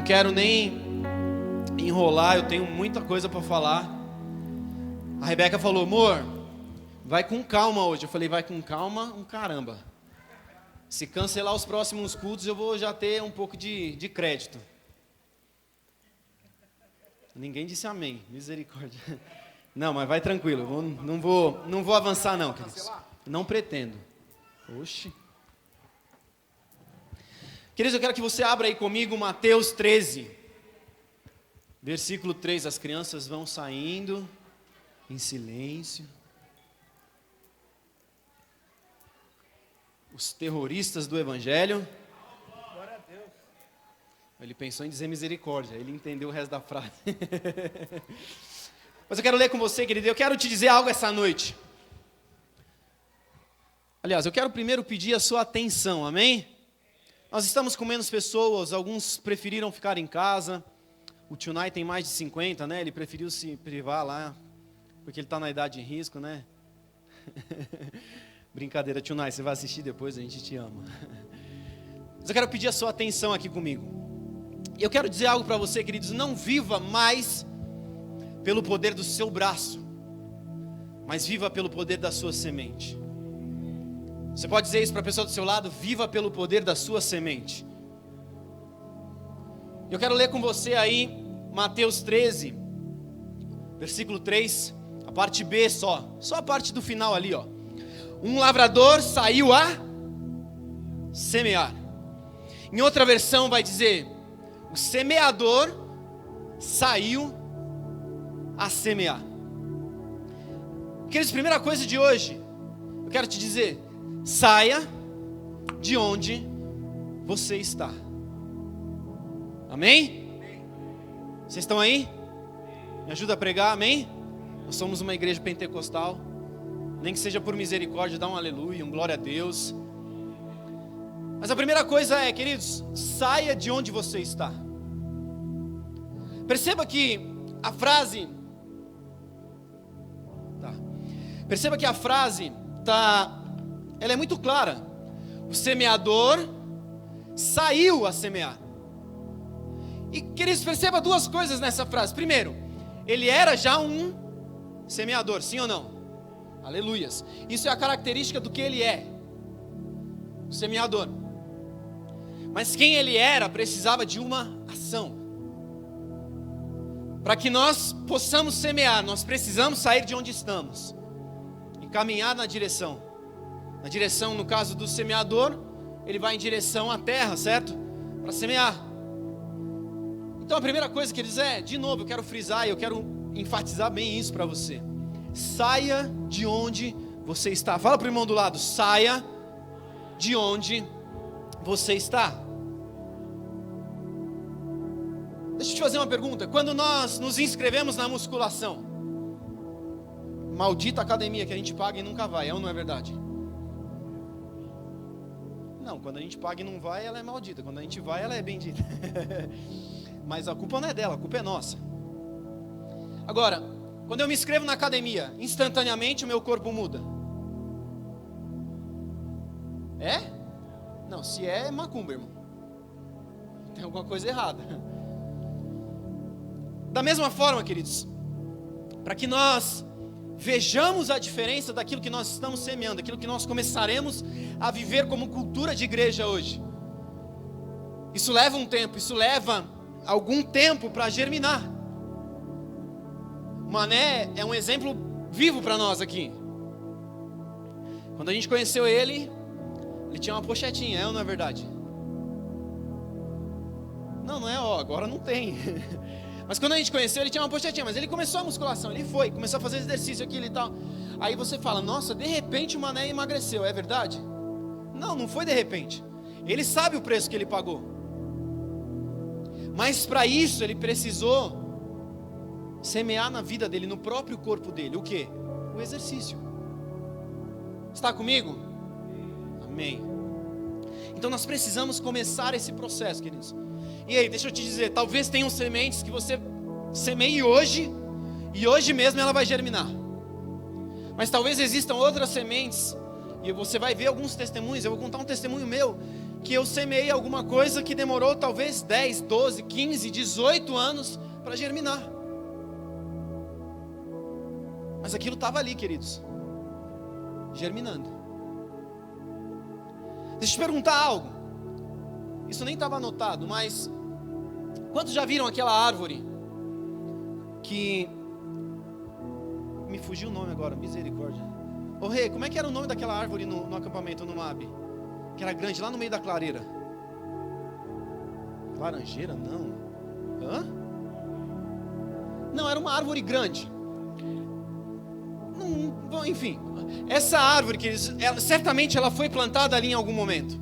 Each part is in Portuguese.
quero nem enrolar, eu tenho muita coisa para falar. A Rebeca falou: amor, vai com calma hoje. Eu falei: vai com calma um caramba. Se cancelar os próximos cultos, eu vou já ter um pouco de crédito. Ninguém disse amém, misericórdia. Não, mas vai tranquilo, não vou avançar não, queridos. Não pretendo. Oxi. Queridos, eu quero que você abra aí comigo Mateus 13, versículo 3. As crianças vão saindo em silêncio. Os terroristas do evangelho. Glória a Deus. Ele pensou em dizer misericórdia, ele entendeu o resto da frase. Mas eu quero ler com você, querido, eu quero te dizer algo essa noite. Aliás, eu quero primeiro pedir a sua atenção, amém? Nós estamos com menos pessoas, alguns preferiram ficar em casa. O Tunai tem mais de 50, né? Ele preferiu se privar lá, porque ele está na idade de risco, né? Brincadeira, Tunai, você vai assistir depois, a gente te ama. Mas eu quero pedir a sua atenção aqui comigo. Eu quero dizer algo para você, queridos: não viva mais pelo poder do seu braço, mas viva pelo poder da sua semente. Você pode dizer isso para a pessoa do seu lado: viva pelo poder da sua semente. Eu quero ler com você aí Mateus 13, versículo 3, a parte B só a parte do final ali, ó. Um lavrador saiu a semear. Em outra versão vai dizer: o semeador saiu a semear. Queridos, primeira coisa de hoje, eu quero te dizer: saia de onde você está. Amém? Vocês estão aí? Me ajuda a pregar, amém? Nós somos uma igreja pentecostal. Nem que seja por misericórdia, dá um aleluia, um glória a Deus. Mas a primeira coisa é, queridos, saia de onde você está. Perceba que a frase ela é muito clara. O semeador saiu a semear. E, queridos, perceba duas coisas nessa frase. Primeiro, ele era já um semeador, sim ou não? Aleluias. Isso é a característica do que ele é, o semeador. Mas quem ele era precisava de uma ação. Para que nós possamos semear, nós precisamos sair de onde estamos e caminhar na direção, no caso do semeador, ele vai em direção à terra, certo? Para semear. Então a primeira coisa que eles de novo, eu quero frisar e eu quero enfatizar bem isso para você. Saia de onde você está. Fala para o irmão do lado: saia de onde você está. Deixa eu te fazer uma pergunta. Quando nós nos inscrevemos na musculação, maldita academia que a gente paga e nunca vai, é ou não é verdade? Não, quando a gente paga e não vai, ela é maldita. Quando a gente vai, ela é bendita. Mas a culpa não é dela, a culpa é nossa. Agora, quando eu me inscrevo na academia, instantaneamente o meu corpo muda. É? Não, se é macumba, irmão. Tem alguma coisa errada. Da mesma forma, queridos, para que nós vejamos a diferença daquilo que nós estamos semeando, daquilo que nós começaremos a viver como cultura de igreja hoje. Isso leva um tempo, isso leva algum tempo para germinar. Mané é um exemplo vivo para nós aqui. Quando a gente conheceu ele tinha uma pochetinha, é ou não é verdade? Não é, agora não tem. Mas quando a gente conheceu, ele tinha uma pochetinha, mas ele começou a musculação, começou a fazer exercício, aquilo e tal. Aí você fala: nossa, de repente o Mané emagreceu, é verdade? Não foi de repente. Ele sabe o preço que ele pagou. Mas para isso ele precisou semear na vida dele, no próprio corpo dele, o quê? O exercício. Está comigo? Amém. Então nós precisamos começar esse processo, queridos. E aí, deixa eu te dizer, talvez tenham sementes que você semeie hoje, e hoje mesmo ela vai germinar. Mas talvez existam outras sementes, e você vai ver alguns testemunhos. Eu vou contar um testemunho meu, que eu semeei alguma coisa que demorou talvez 10, 12, 15, 18 anos para germinar. Mas aquilo estava ali, queridos, germinando. Deixa eu te perguntar algo. Isso nem estava anotado, mas quantos já viram aquela árvore que... Me fugiu o nome agora, misericórdia. Ô Rei, como é que era o nome daquela árvore no acampamento, no MAB? Que era grande, lá no meio da clareira. Laranjeira? Não. Hã? Não, era uma árvore grande. Não, enfim, essa árvore, certamente ela foi plantada ali em algum momento.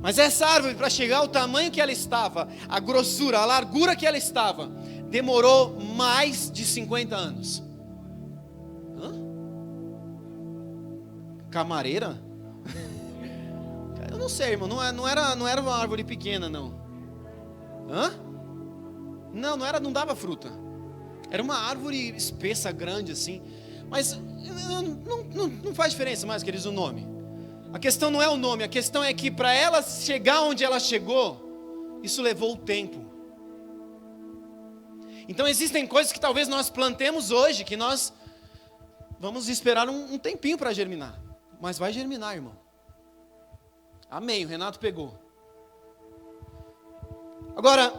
Mas essa árvore, para chegar ao tamanho que ela estava, a grossura, a largura que ela estava, demorou mais de 50 anos. Hã? Camareira? Eu não sei, irmão, não era uma árvore pequena, não. Hã? Não dava fruta. Era uma árvore espessa, grande assim. Mas não faz diferença mais, queridos, o nome. A questão não é o nome, a questão é que para ela chegar onde ela chegou, isso levou tempo. Então existem coisas que talvez nós plantemos hoje, que nós vamos esperar um tempinho para germinar. Mas vai germinar, irmão. Amém, o Renato pegou. Agora,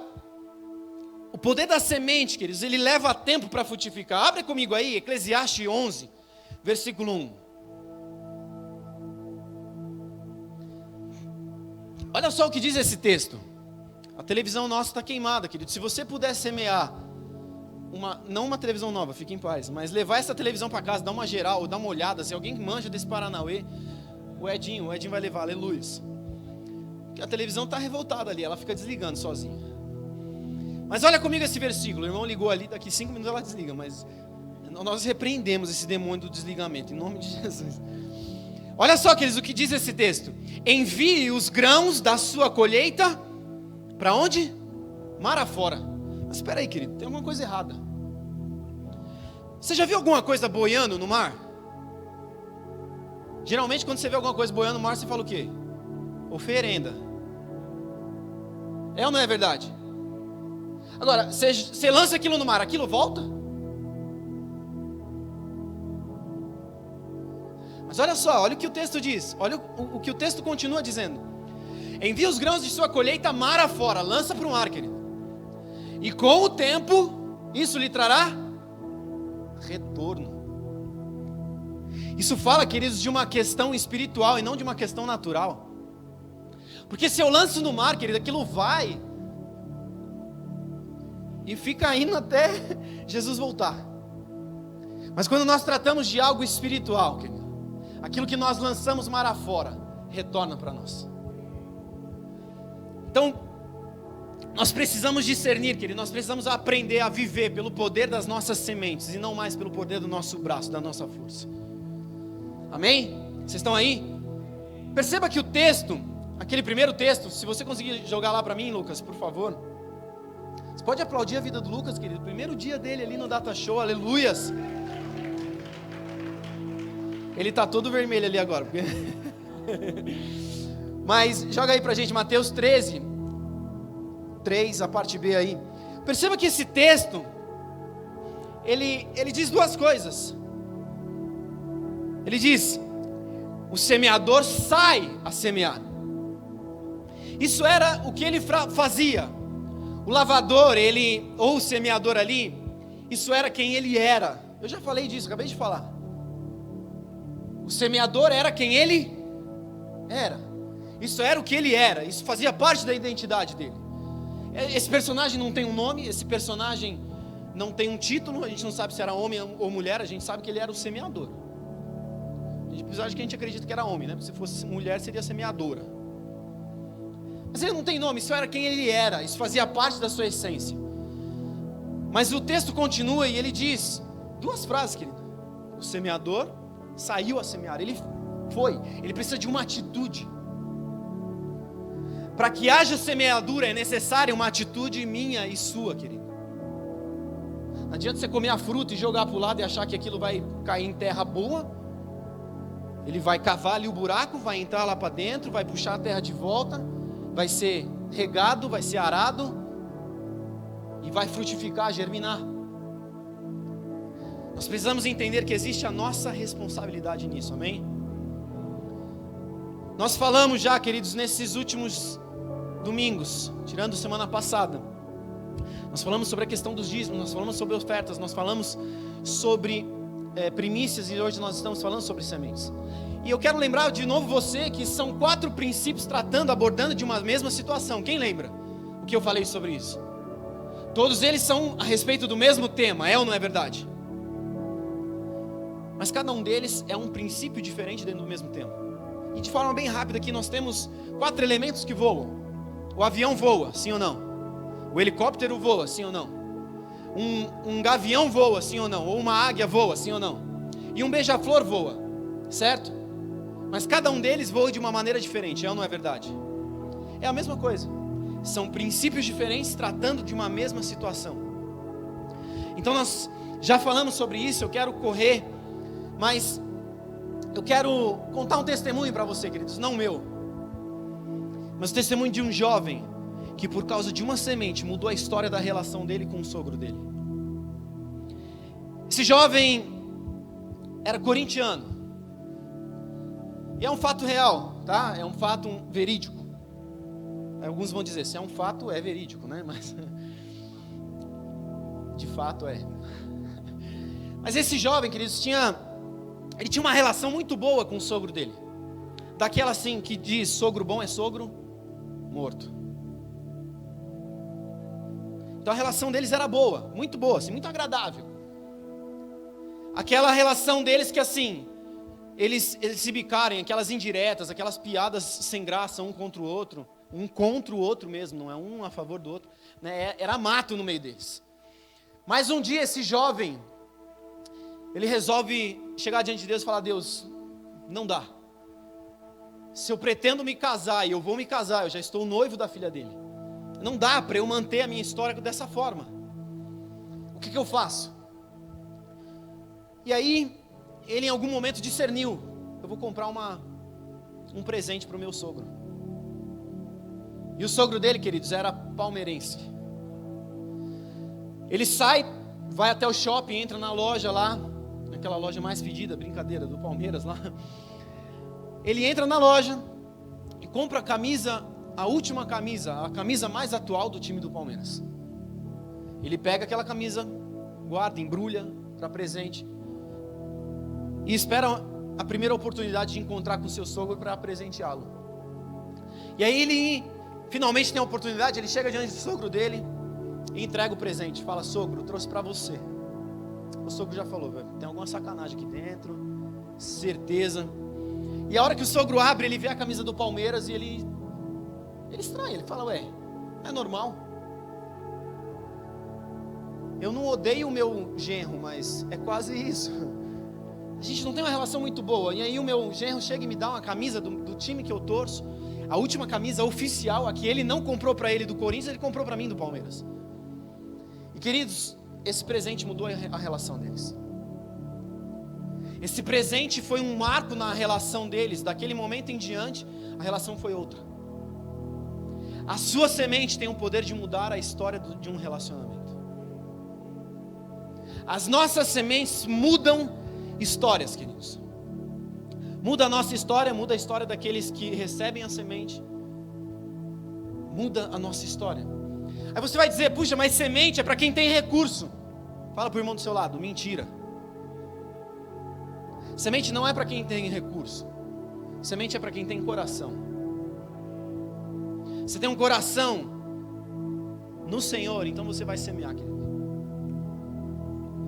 o poder da semente, queridos, ele leva tempo para frutificar. Abre comigo aí, Eclesiastes 11, versículo 1. Olha só o que diz esse texto. A televisão nossa está queimada, querido. Se você puder semear, não uma televisão nova, fique em paz, mas levar essa televisão para casa, dar uma geral, dar uma olhada, se alguém manja desse Paranauê, o Edinho vai levar, aleluia. Porque a televisão está revoltada ali, ela fica desligando sozinha. Mas olha comigo esse versículo, o irmão ligou ali, daqui 5 minutos ela desliga, mas nós repreendemos esse demônio do desligamento, em nome de Jesus. Olha só, queridos, o que diz esse texto: envie os grãos da sua colheita, para onde? Mar afora. Mas espera aí, querido, tem alguma coisa errada. Você já viu alguma coisa boiando no mar? Geralmente quando você vê alguma coisa boiando no mar, você fala o quê? Oferenda. É ou não é verdade? Agora, você lança aquilo no mar, aquilo volta? Mas olha só, olha o que o texto diz. Olha o que o texto continua dizendo. Envia os grãos de sua colheita mar afora, lança para o mar, querido. E com o tempo, isso lhe trará retorno. Isso fala, queridos, de uma questão espiritual e não de uma questão natural. Porque se eu lanço no mar, querido, aquilo vai e fica indo até Jesus voltar. Mas quando nós tratamos de algo espiritual, querido, aquilo que nós lançamos mar afora, retorna para nós. Então, nós precisamos discernir, querido, nós precisamos aprender a viver pelo poder das nossas sementes e não mais pelo poder do nosso braço, da nossa força. Amém? Vocês estão aí? Perceba que o texto, aquele primeiro texto, se você conseguir jogar lá para mim, Lucas, por favor. Você pode aplaudir a vida do Lucas, querido, primeiro dia dele ali no Data Show, aleluias. Ele está todo vermelho ali agora. Porque... Mas joga aí pra gente, Mateus 13, 3, a parte B aí. Perceba que esse texto, ele diz duas coisas. Ele diz, o semeador sai a semear. Isso era o que ele fazia. O lavador, ou o semeador ali, isso era quem ele era. Eu já falei disso, acabei de falar. O semeador era quem ele era. Isso era o que ele era. Isso fazia parte da identidade dele. Esse personagem não tem um nome. Esse personagem não tem um título. A gente não sabe se era homem ou mulher. A gente sabe que ele era o semeador. Apesar de que a gente acredita que era homem, né? Se fosse mulher seria semeadora. Mas ele não tem nome. Isso era quem ele era. Isso fazia parte da sua essência. Mas o texto continua e ele diz duas frases, querido. O semeador saiu a semear, ele precisa de uma atitude. Para que haja semeadura é necessária uma atitude minha e sua, querido. Não adianta você comer a fruta e jogar para o lado e achar que aquilo vai cair em terra boa. Ele vai cavar ali o buraco, vai entrar lá para dentro, vai puxar a terra de volta vai ser regado, vai ser arado e vai frutificar, germinar. Nós precisamos entender que existe a nossa responsabilidade nisso, amém? Nós falamos já, queridos, nesses últimos domingos, tirando semana passada, nós falamos sobre a questão dos dízimos, nós falamos sobre ofertas, nós falamos sobre primícias e hoje nós estamos falando sobre sementes. E eu quero lembrar de novo você que são 4 princípios abordando de uma mesma situação. Quem lembra o que eu falei sobre isso? Todos eles são a respeito do mesmo tema, é ou não é verdade? Mas cada um deles é um princípio diferente dentro do mesmo tema. E de forma bem rápida aqui nós temos 4 elementos que voam. O avião voa, sim ou não? O helicóptero voa, sim ou não? Um gavião voa, sim ou não? Ou uma águia voa, sim ou não? E um beija-flor voa, certo? Mas cada um deles voa de uma maneira diferente, é ou não é verdade? É a mesma coisa. São princípios diferentes tratando de uma mesma situação. Então nós já falamos sobre isso, eu quero correr, mas eu quero contar um testemunho para você, queridos, não meu, mas o testemunho de um jovem que por causa de uma semente mudou a história da relação dele com o sogro dele. Esse jovem era corintiano. E é um fato real, tá? É um fato verídico. Alguns vão dizer, se é um fato, é verídico, né? Mas de fato é. Mas esse jovem, queridos, ele tinha uma relação muito boa com o sogro dele. Daquela assim que diz, sogro bom é sogro morto. Então a relação deles era boa, muito boa, assim, muito agradável. Aquela relação deles que assim, eles se bicarem, aquelas indiretas, aquelas piadas sem graça um contra o outro mesmo, não é um a favor do outro, né? Era mato no meio deles. Mas um dia esse jovem, ele resolve chegar diante de Deus e falar: Deus, não dá. Se eu pretendo me casar e eu vou me casar, eu já estou noivo da filha dele. Não dá para eu manter a minha história dessa forma. O que eu faço? E aí, ele em algum momento discerniu: eu vou comprar um presente para o meu sogro. E o sogro dele, queridos, era palmeirense. Ele sai, vai até o shopping, entra na loja lá, naquela loja mais fedida, brincadeira, do Palmeiras lá. Ele entra na loja e compra a camisa, a última camisa, a camisa mais atual do time do Palmeiras. Ele pega aquela camisa, guarda, embrulha para presente e espera a primeira oportunidade de encontrar com seu sogro para presenteá-lo. E aí ele finalmente tem a oportunidade, ele chega diante do sogro dele e entrega o presente. Fala: sogro, trouxe para você. O sogro já falou: tem alguma sacanagem aqui dentro, certeza. E a hora que o sogro abre, ele vê a camisa do Palmeiras e ele estranha, ele fala: ué, é normal. Eu não odeio o meu genro, mas é quase isso. A gente não tem uma relação muito boa. E aí o meu genro chega e me dá uma camisa do time que eu torço, a última camisa oficial, a que ele não comprou para ele do Corinthians, ele comprou para mim do Palmeiras. E queridos, esse presente mudou a relação deles. Esse presente foi um marco na relação deles. Daquele momento em diante, a relação foi outra. A sua semente tem o poder de mudar a história de um relacionamento. As nossas sementes mudam histórias, queridos. Muda a nossa história, muda a história daqueles que recebem a semente. Muda a nossa história. Aí você vai dizer: puxa, mas semente é para quem tem recurso. Fala para o irmão do seu lado: mentira. Semente não é para quem tem recurso. Semente é para quem tem coração. Você tem um coração no Senhor, então você vai semear, querido.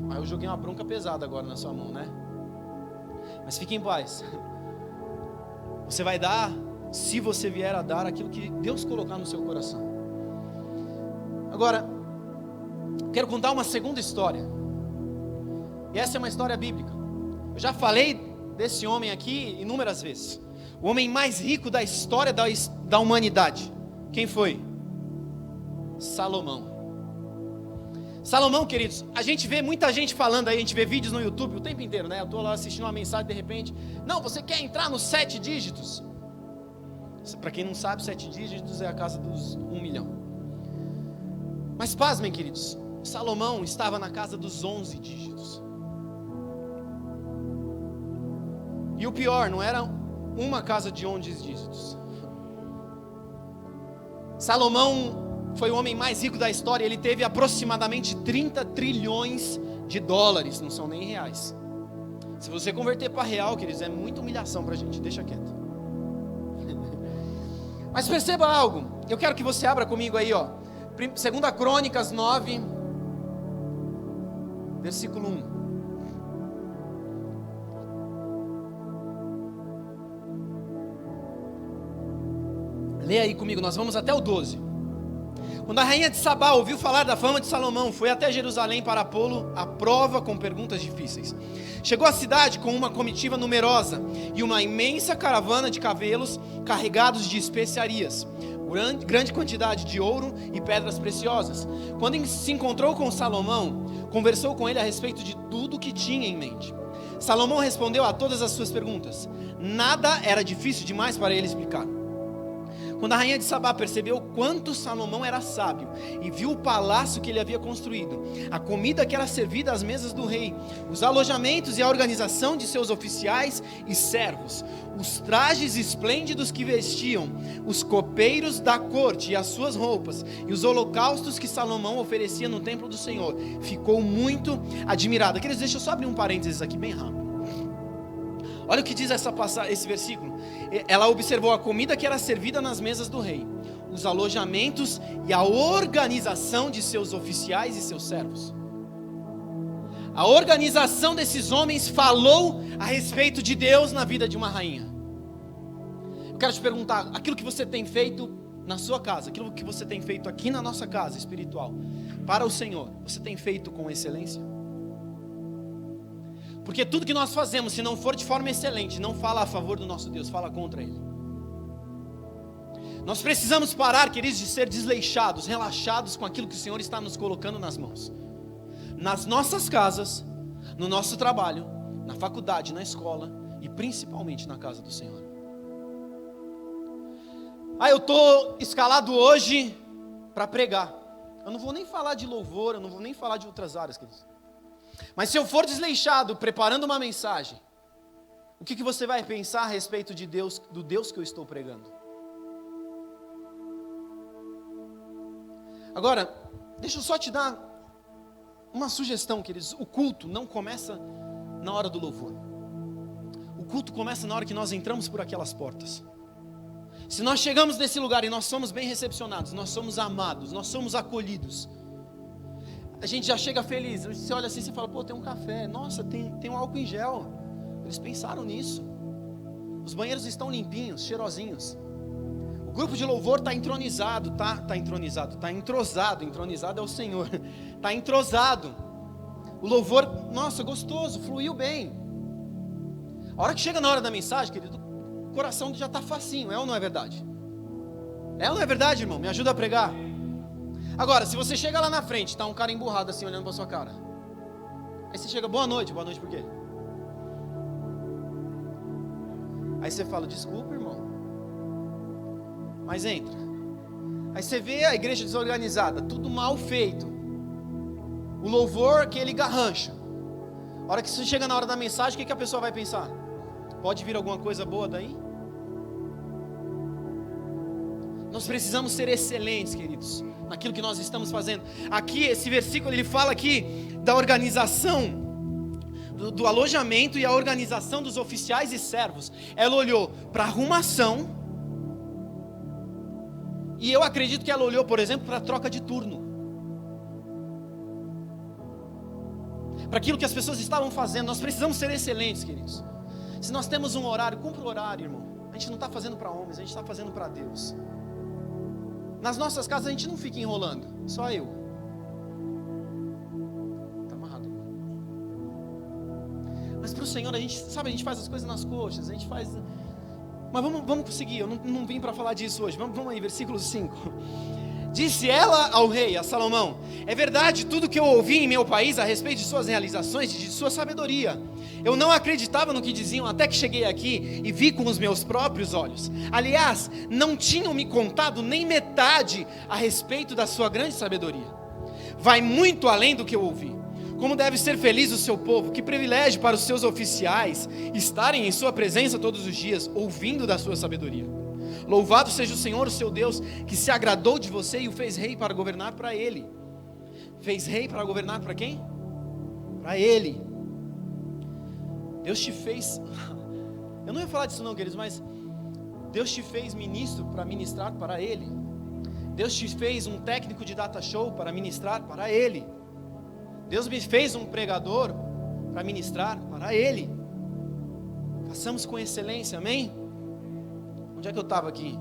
Aí eu joguei uma bronca pesada agora na sua mão, né? Mas fique em paz. Você vai dar, se você vier a dar, aquilo que Deus colocar no seu coração. Agora, quero contar uma segunda história. E essa é uma história bíblica. Eu já falei desse homem aqui inúmeras vezes. O homem mais rico da história da humanidade. Quem foi? Salomão. Salomão, queridos, a gente vê muita gente falando aí, a gente vê vídeos no YouTube o tempo inteiro, né? Eu estou lá assistindo uma mensagem, de repente: não, você quer entrar nos 7 dígitos? Para quem não sabe, 7 dígitos é a casa dos 1 milhão. Mas pasmem, queridos, Salomão estava na casa dos 11 dígitos. E o pior, não era uma casa de 11 dígitos. Salomão foi o homem mais rico da história. Ele teve aproximadamente 30 trilhões de dólares, não são nem reais. Se você converter para real, queridos, é muita humilhação para a gente, deixa quieto. Mas perceba algo, eu quero que você abra comigo aí, 2 Crônicas 9, versículo 1. Leia aí comigo, nós vamos até o 12. Quando a rainha de Sabá ouviu falar da fama de Salomão, foi até Jerusalém para pô-lo à prova com perguntas difíceis. Chegou à cidade com uma comitiva numerosa e uma imensa caravana de camelos carregados de especiarias, grande quantidade de ouro e pedras preciosas. Quando se encontrou com Salomão, conversou com ele a respeito de tudo o que tinha em mente. Salomão respondeu a todas as suas perguntas. Nada era difícil demais para ele explicar. Quando a rainha de Sabá percebeu quanto Salomão era sábio e viu o palácio que ele havia construído, a comida que era servida às mesas do rei, os alojamentos e a organização de seus oficiais e servos, os trajes esplêndidos que vestiam, os copeiros da corte e as suas roupas, e os holocaustos que Salomão oferecia no templo do Senhor, ficou muito admirada. Queridos, deixa eu só abrir um parênteses aqui bem rápido. Olha o que diz esse versículo. Ela observou a comida que era servida nas mesas do rei, os alojamentos e a organização de seus oficiais e seus servos. A organização desses homens falou a respeito de Deus na vida de uma rainha. Eu quero te perguntar, aquilo que você tem feito na sua casa, aquilo que você tem feito aqui na nossa casa espiritual, para o Senhor, você tem feito com excelência? Porque tudo que nós fazemos, se não for de forma excelente, não fala a favor do nosso Deus, fala contra Ele. Nós precisamos parar, queridos, de ser desleixados, relaxados com aquilo que o Senhor está nos colocando nas mãos. Nas nossas casas, no nosso trabalho, na faculdade, na escola e principalmente na casa do Senhor. Eu estou escalado hoje para pregar. Eu não vou nem falar de louvor, eu não vou nem falar de outras áreas, queridos. Mas se eu for desleixado, preparando uma mensagem, o que você vai pensar a respeito de Deus, do Deus que eu estou pregando? Agora, deixa eu só te dar uma sugestão, queridos. O culto não começa na hora do louvor. O culto começa na hora que nós entramos por aquelas portas. Se nós chegamos nesse lugar e nós somos bem recepcionados, nós somos amados, nós somos acolhidos, a gente já chega feliz. Você olha assim e fala, tem um café, nossa, tem um álcool em gel. Eles pensaram nisso. Os banheiros estão limpinhos, cheirosinhos. O grupo de louvor está entronizado, está entrosado. Entronizado é o Senhor. Está entrosado. O louvor, nossa, gostoso, fluiu bem. A hora que chega na hora da mensagem, querido, o coração já está facinho, é ou não é verdade? É ou não é verdade, irmão? Me ajuda a pregar. Agora, se você chega lá na frente, está um cara emburrado assim, olhando para sua cara. Aí você chega, boa noite por quê? Aí você fala, desculpa, irmão, mas entra. Aí você vê a igreja desorganizada, tudo mal feito. O louvor, aquele garrancho. A hora que você chega na hora da mensagem, o que a pessoa vai pensar? Pode vir alguma coisa boa daí? Nós precisamos ser excelentes, queridos, naquilo que nós estamos fazendo. Aqui, esse versículo, ele fala aqui da organização, do alojamento e a organização dos oficiais e servos. Ela olhou para a arrumação, e eu acredito que ela olhou, por exemplo, para a troca de turno. Para aquilo que as pessoas estavam fazendo. Nós precisamos ser excelentes, queridos. Se nós temos um horário, cumpra o horário, irmão. A gente não está fazendo para homens, a gente está fazendo para Deus. Nas nossas casas a gente não fica enrolando, só eu. Está amarrado. Mas para o Senhor, a gente faz as coisas nas coxas, a gente faz. Mas vamos conseguir, eu não vim para falar disso hoje. Vamos aí, versículo 5. Disse ela ao rei, a Salomão: é verdade tudo que eu ouvi em meu país a respeito de suas realizações e de sua sabedoria. Eu não acreditava no que diziam até que cheguei aqui e vi com os meus próprios olhos. Aliás, não tinham me contado nem metade a respeito da sua grande sabedoria. Vai muito além do que eu ouvi. Como deve ser feliz o seu povo, que privilégio para os seus oficiais estarem em sua presença todos os dias, ouvindo da sua sabedoria. Louvado seja o Senhor, o seu Deus, que se agradou de você e o fez rei para governar para Ele. Fez rei para governar para quem? Para Ele. Deus te fez... Eu não ia falar disso não, queridos, mas Deus te fez ministro para ministrar para Ele. Deus te fez um técnico de data show para ministrar para Ele. Deus me fez um pregador para ministrar para Ele. Façamos com excelência, amém? Onde é que eu estava aqui?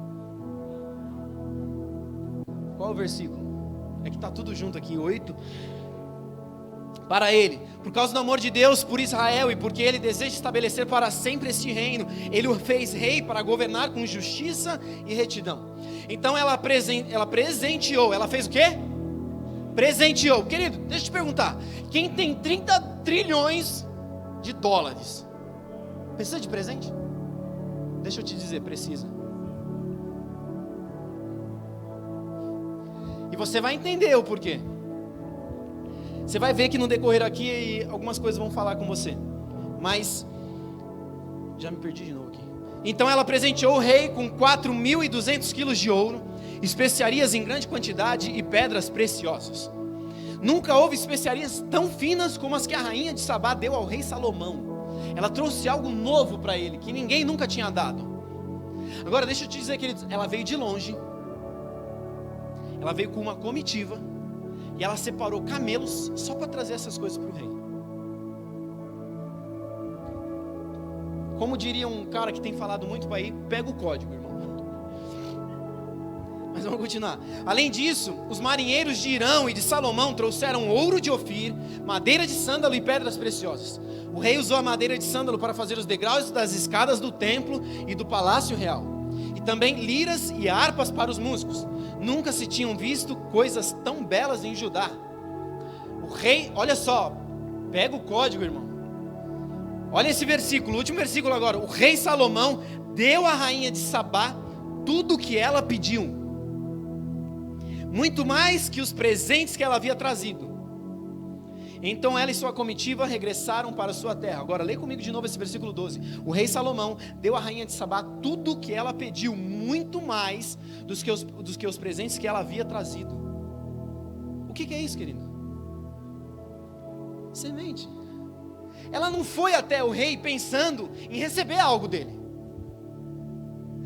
Qual é o versículo? É que está tudo junto aqui, 8. Para Ele, por causa do amor de Deus por Israel e porque Ele deseja estabelecer para sempre este reino, Ele o fez rei para governar com justiça e retidão. Então ela presenteou, ela fez o quê? Presenteou. Querido, deixa eu te perguntar, quem tem 30 trilhões de dólares, precisa de presente? Deixa eu te dizer, precisa. E você vai entender o porquê. Você vai ver que no decorrer aqui algumas coisas vão falar com você. Mas já me perdi de novo aqui. Então ela presenteou o rei com 4.200 quilos de ouro, especiarias em grande quantidade e pedras preciosas. Nunca houve especiarias tão finas como as que a rainha de Sabá deu ao rei Salomão. Ela trouxe algo novo para ele, que ninguém nunca tinha dado. Agora deixa eu te dizer, queridos, ela veio de longe. Ela veio com uma comitiva. E ela separou camelos só para trazer essas coisas para o rei. Como diria um cara que tem falado muito para aí, pega o código, irmão. Mas vamos continuar. Além disso, os marinheiros de Irão e de Salomão trouxeram ouro de Ofir, madeira de sândalo e pedras preciosas. O rei usou a madeira de sândalo para fazer os degraus das escadas do templo e do palácio real. E também liras e harpas para os músicos. Nunca se tinham visto coisas tão belas em Judá. O rei, olha só, pega o código, irmão. Olha esse versículo, o último versículo agora. O rei Salomão deu à rainha de Sabá tudo o que ela pediu, muito mais que os presentes que ela havia trazido. Então ela e sua comitiva regressaram para sua terra. Agora lê comigo de novo esse versículo 12. O rei Salomão deu à rainha de Sabá tudo o que ela pediu, muito mais dos que os presentes que ela havia trazido. O que é isso, querido? Semente. Ela não foi até o rei pensando em receber algo dele.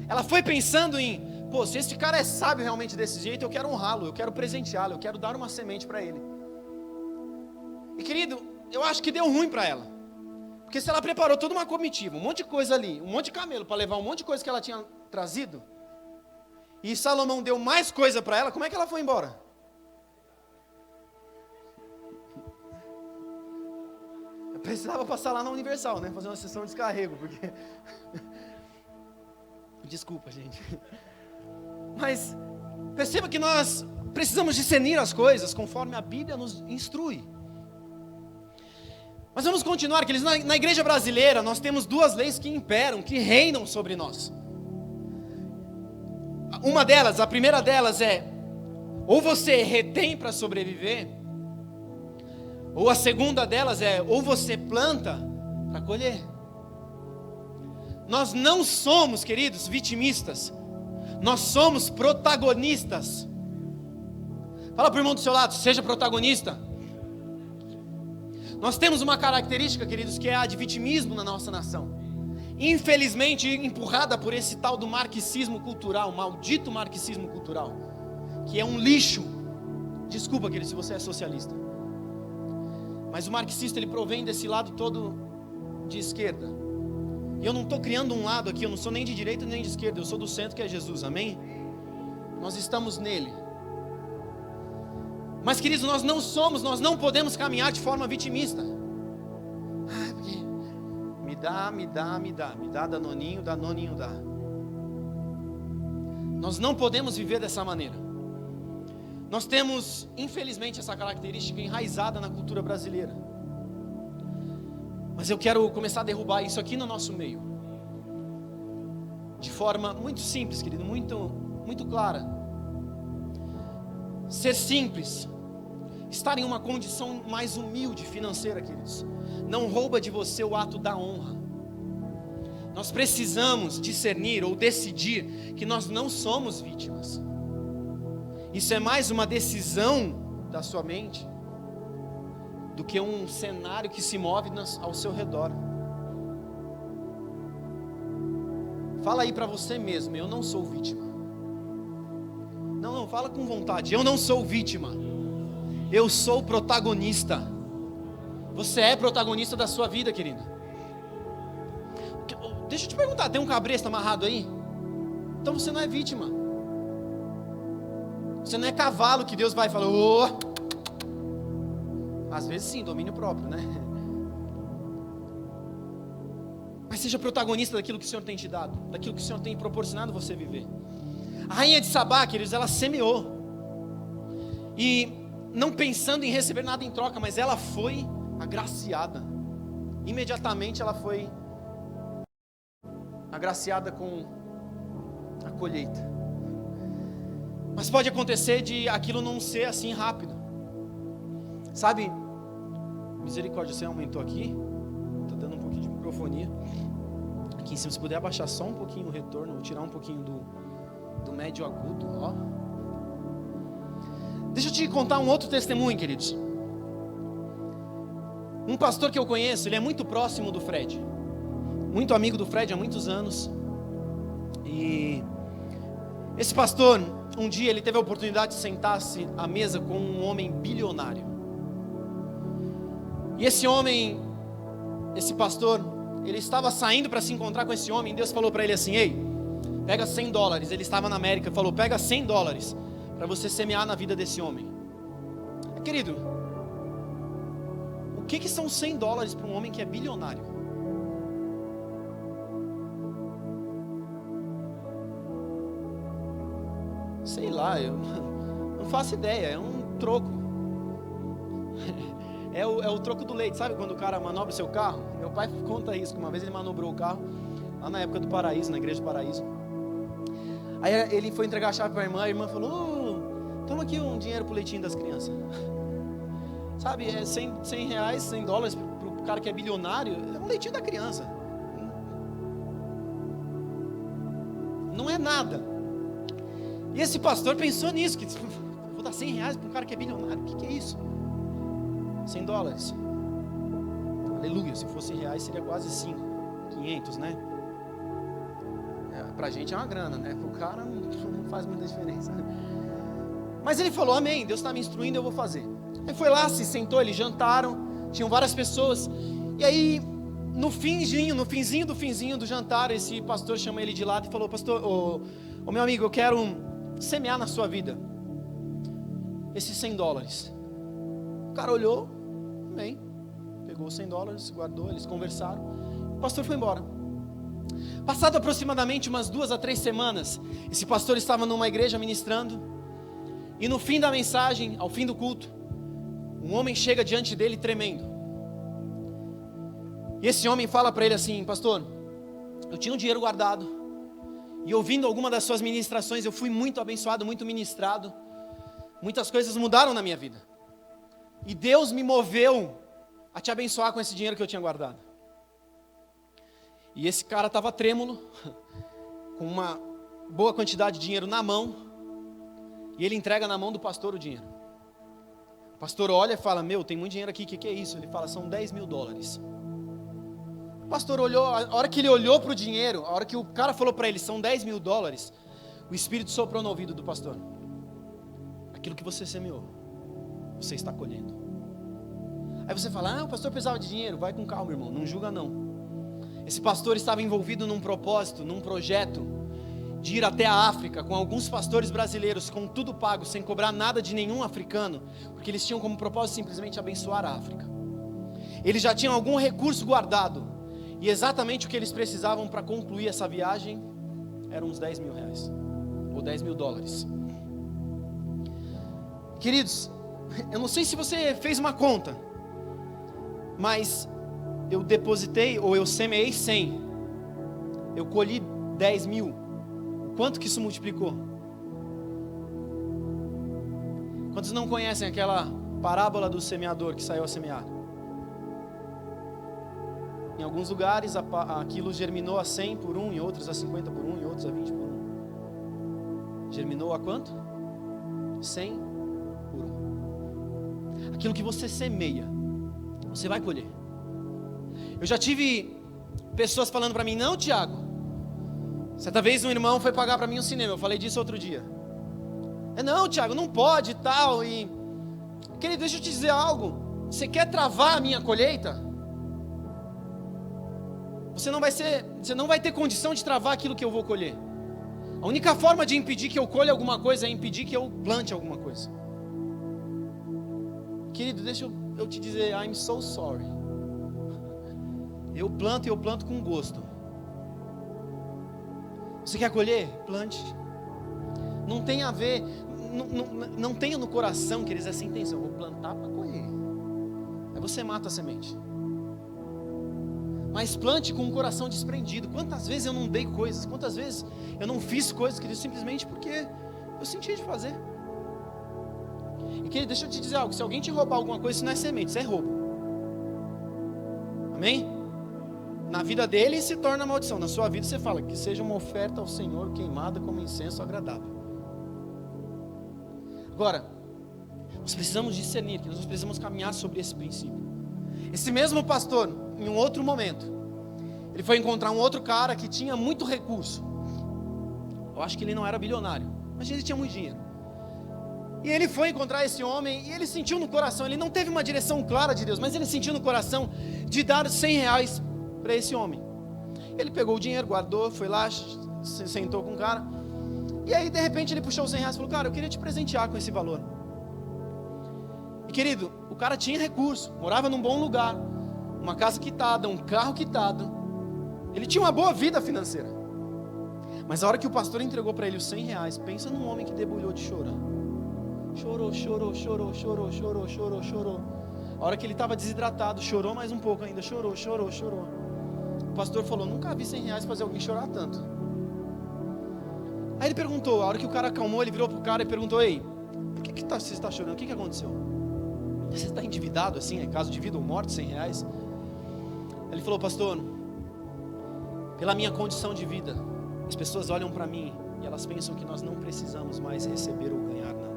Ela foi pensando em, pô, se esse cara é sábio realmente desse jeito, eu quero honrá-lo, eu quero presenteá-lo, eu quero dar uma semente para ele. E querido, eu acho que deu ruim para ela. Porque se ela preparou toda uma comitiva, um monte de coisa ali, um monte de camelo para levar um monte de coisa que ela tinha trazido, e Salomão deu mais coisa para ela, como é que ela foi embora? Eu precisava passar lá na Universal, né? Fazer uma sessão de descarrego, porque... Desculpa, gente. Mas perceba que nós precisamos discernir as coisas conforme a Bíblia nos instrui. Mas vamos continuar, que na igreja brasileira nós temos duas leis que imperam, que reinam sobre nós. Uma delas, a primeira delas é, ou você retém para sobreviver, ou a segunda delas é, ou você planta para colher. Nós não somos, queridos, vitimistas, nós somos protagonistas. Fala para o irmão do seu lado, seja protagonista. Nós temos uma característica, queridos, que é a de vitimismo na nossa nação. Infelizmente, empurrada por esse tal do marxismo cultural, maldito marxismo cultural, que é um lixo. Desculpa, querido, se você é socialista. Mas o marxista, ele provém desse lado todo de esquerda. E eu não estou criando um lado aqui, eu não sou nem de direita nem de esquerda, eu sou do centro, que é Jesus, amém? Nós estamos nele. Mas, queridos, nós não podemos caminhar de forma vitimista. Ah, porque me dá, danoninho dá. Nós não podemos viver dessa maneira. Nós temos, infelizmente, essa característica enraizada na cultura brasileira. Mas eu quero começar a derrubar isso aqui no nosso meio. De forma muito simples, querido, muito clara. Ser simples, estar em uma condição mais humilde financeira, queridos, não rouba de você o ato da honra. Nós precisamos discernir ou decidir que nós não somos vítimas. Isso é mais uma decisão da sua mente do que um cenário que se move ao seu redor. Fala aí para você mesmo: eu não sou vítima. Não, fala com vontade: eu não sou vítima, eu sou protagonista. Você é protagonista da sua vida, querido. Deixa eu te perguntar, tem um cabresto amarrado aí? Então você não é vítima. Você não é cavalo que Deus vai falar: oh! Às vezes sim, domínio próprio, né? Mas seja protagonista daquilo que o Senhor tem te dado, daquilo que o Senhor tem proporcionado você viver. A rainha de Sabá, queridos, ela semeou, e não pensando em receber nada em troca, mas ela foi agraciada. Imediatamente ela foi agraciada com a colheita. Mas pode acontecer de aquilo não ser assim rápido. Sabe, misericórdia, você aumentou aqui, está dando um pouquinho de microfonia. Aqui em cima, se puder abaixar só um pouquinho o retorno, vou tirar um pouquinho do médio agudo, ó. Deixa eu te contar um outro testemunho, queridos. Um pastor que eu conheço, ele é muito próximo do Fred, muito amigo do Fred há muitos anos. E esse pastor, um dia ele teve a oportunidade de sentar-se à mesa com um homem bilionário. E esse homem, esse pastor, ele estava saindo para se encontrar com esse homem. E Deus falou para ele assim: ei, pega $100. Ele estava na América, falou: pega $100 para você semear na vida desse homem. Querido, o que são $100 para um homem que é bilionário? Sei lá, eu não faço ideia, é um troco. É o troco do leite, sabe quando o cara manobra o seu carro? Meu pai conta isso, que uma vez ele manobrou o carro, lá na época do Paraíso, na igreja do Paraíso. Aí ele foi entregar a chave para a irmã falou: toma aqui um dinheiro pro leitinho das crianças. Sabe, é $100, $100 pro cara que é bilionário, é um leitinho da criança. Não é nada. E esse pastor pensou nisso, que vou dar $100 para um cara que é bilionário, o que é isso? $100. Aleluia, se fosse reais seria quase 500, né? Pra gente é uma grana, né? Pro cara não faz muita diferença. Mas ele falou: amém, Deus está me instruindo, eu vou fazer. Aí foi lá, se sentou, eles jantaram, tinham várias pessoas. E aí, no finzinho do jantar, esse pastor chama ele de lado e falou: pastor, ô meu amigo, eu quero semear na sua vida esses $100. O cara olhou, bem, pegou os $100, guardou, eles conversaram, o pastor foi embora. Passado aproximadamente umas 2 a 3 semanas, esse pastor estava numa igreja ministrando, e no fim da mensagem, ao fim do culto, um homem chega diante dele tremendo. E esse homem fala para ele assim: pastor, eu tinha um dinheiro guardado, e ouvindo alguma das suas ministrações, eu fui muito abençoado, muito ministrado, muitas coisas mudaram na minha vida. E Deus me moveu a te abençoar com esse dinheiro que eu tinha guardado. E esse cara estava trêmulo, com uma boa quantidade de dinheiro na mão, e ele entrega na mão do pastor o dinheiro. O pastor olha e fala: meu, tem muito dinheiro aqui, o que é isso? Ele fala: são $10.000. O pastor olhou, a hora que ele olhou para o dinheiro, a hora que o cara falou para ele: são $10.000, o Espírito soprou no ouvido do pastor: aquilo que você semeou, você está colhendo. Aí você fala: o pastor precisava de dinheiro. Vai com calma, irmão, não julga não. Esse pastor estava envolvido num propósito, num projeto de ir até a África com alguns pastores brasileiros, com tudo pago, sem cobrar nada de nenhum africano, porque eles tinham como propósito simplesmente abençoar a África. Eles já tinham algum recurso guardado, e exatamente o que eles precisavam para concluir essa viagem eram uns $10.000 ou $10.000. Queridos, eu não sei se você fez uma conta, mas eu depositei, ou eu semeei 100, eu colhi 10 mil, quanto que isso multiplicou? Quantos não conhecem aquela parábola do semeador que saiu a semear? Em alguns lugares aquilo germinou a 100 por um, em outros a 50 por um, em outros a 20 por um. Germinou a quanto? 100 por um. Aquilo que você semeia, você vai colher. Eu já tive pessoas falando para mim: não, Tiago, certa vez um irmão foi pagar para mim um cinema, eu falei disso outro dia. Não, Tiago, não pode e tal. E querido, deixa eu te dizer algo. Você quer travar a minha colheita? Você não vai ter condição de travar aquilo que eu vou colher. A única forma de impedir que eu colha alguma coisa é impedir que eu plante alguma coisa. Querido, deixa eu te dizer, I'm so sorry. Eu planto e eu planto com gosto. Você quer colher? Plante. Não tem a ver, não tenha no coração, queridos, essa intenção. Eu vou plantar para colher. Aí você mata a semente. Mas plante com o coração desprendido. Quantas vezes eu não dei coisas, quantas vezes eu não fiz coisas, querido, simplesmente porque eu senti de fazer. E querido, deixa eu te dizer algo: se alguém te roubar alguma coisa, isso não é semente, isso é roubo. Amém? Na vida dele se torna maldição, na sua vida você fala que seja uma oferta ao Senhor queimada como incenso agradável. Agora, nós precisamos discernir, que nós precisamos caminhar sobre esse princípio. Esse mesmo pastor, em um outro momento, ele foi encontrar um outro cara que tinha muito recurso. Eu acho que ele não era bilionário, mas ele tinha muito dinheiro. E ele foi encontrar esse homem e ele sentiu no coração, ele não teve uma direção clara de Deus, mas ele sentiu no coração de dar 100 reais para esse homem. Ele pegou o dinheiro, guardou, foi lá, se sentou com o cara. E aí de repente ele puxou os 100 reais e falou: cara, eu queria te presentear com esse valor. E querido, o cara tinha recurso, morava num bom lugar, uma casa quitada, um carro quitado. Ele tinha uma boa vida financeira. Mas a hora que o pastor entregou para ele os 100 reais, pensa num homem que debulhou de chorar. Chorou, chorou, chorou, chorou, chorou, chorou, chorou. A hora que ele estava desidratado, chorou mais um pouco ainda, chorou, chorou, chorou. O pastor falou: nunca vi 100 reais fazer alguém chorar tanto. Aí ele perguntou, a hora que o cara acalmou, ele virou pro cara e perguntou: ei, por que você está chorando? O que aconteceu? Você está endividado assim, é caso de vida ou morte, 100 reais? Ele falou: pastor, pela minha condição de vida, as pessoas olham para mim e elas pensam que nós não precisamos mais receber ou ganhar nada.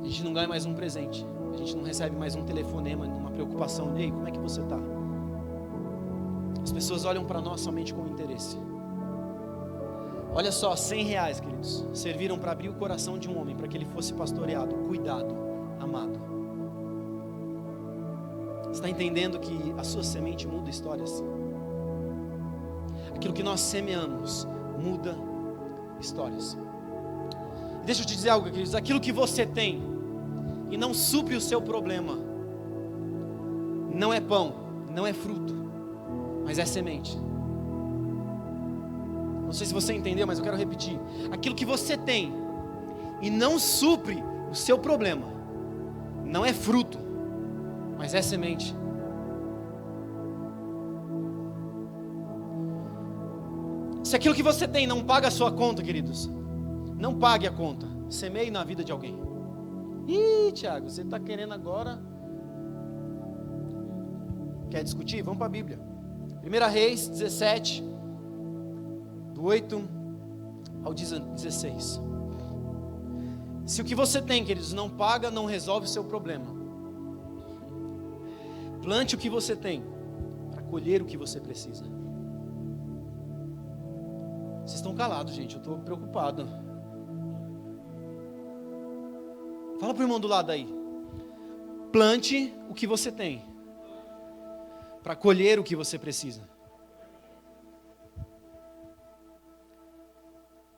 A gente não ganha mais um presente, a gente não recebe mais um telefonema, uma preocupação. Ei, como é que você está? As pessoas olham para nós somente com interesse. Olha só, 100 reais, queridos, serviram para abrir o coração de um homem, para que ele fosse pastoreado, cuidado, amado. Você está entendendo que a sua semente muda histórias? Aquilo que nós semeamos muda histórias. Deixa eu te dizer algo, queridos: aquilo que você tem e não supre o seu problema, não é pão, não é fruto, mas é semente. Não sei se você entendeu, mas eu quero repetir. Aquilo que você tem e não supre o seu problema, não é fruto, mas é semente. Se aquilo que você tem não paga a sua conta, queridos, não pague a conta, semeie na vida de alguém. Ih, Tiago, você está querendo agora? Quer discutir? Vamos para a Bíblia. 1 Reis 17, do 8 ao 16. Se o que você tem, queridos, não paga, não resolve o seu problema. Plante o que você tem, para colher o que você precisa. Vocês estão calados, gente, eu estou preocupado. Fala para o irmão do lado aí. Plante o que você tem, para colher o que você precisa.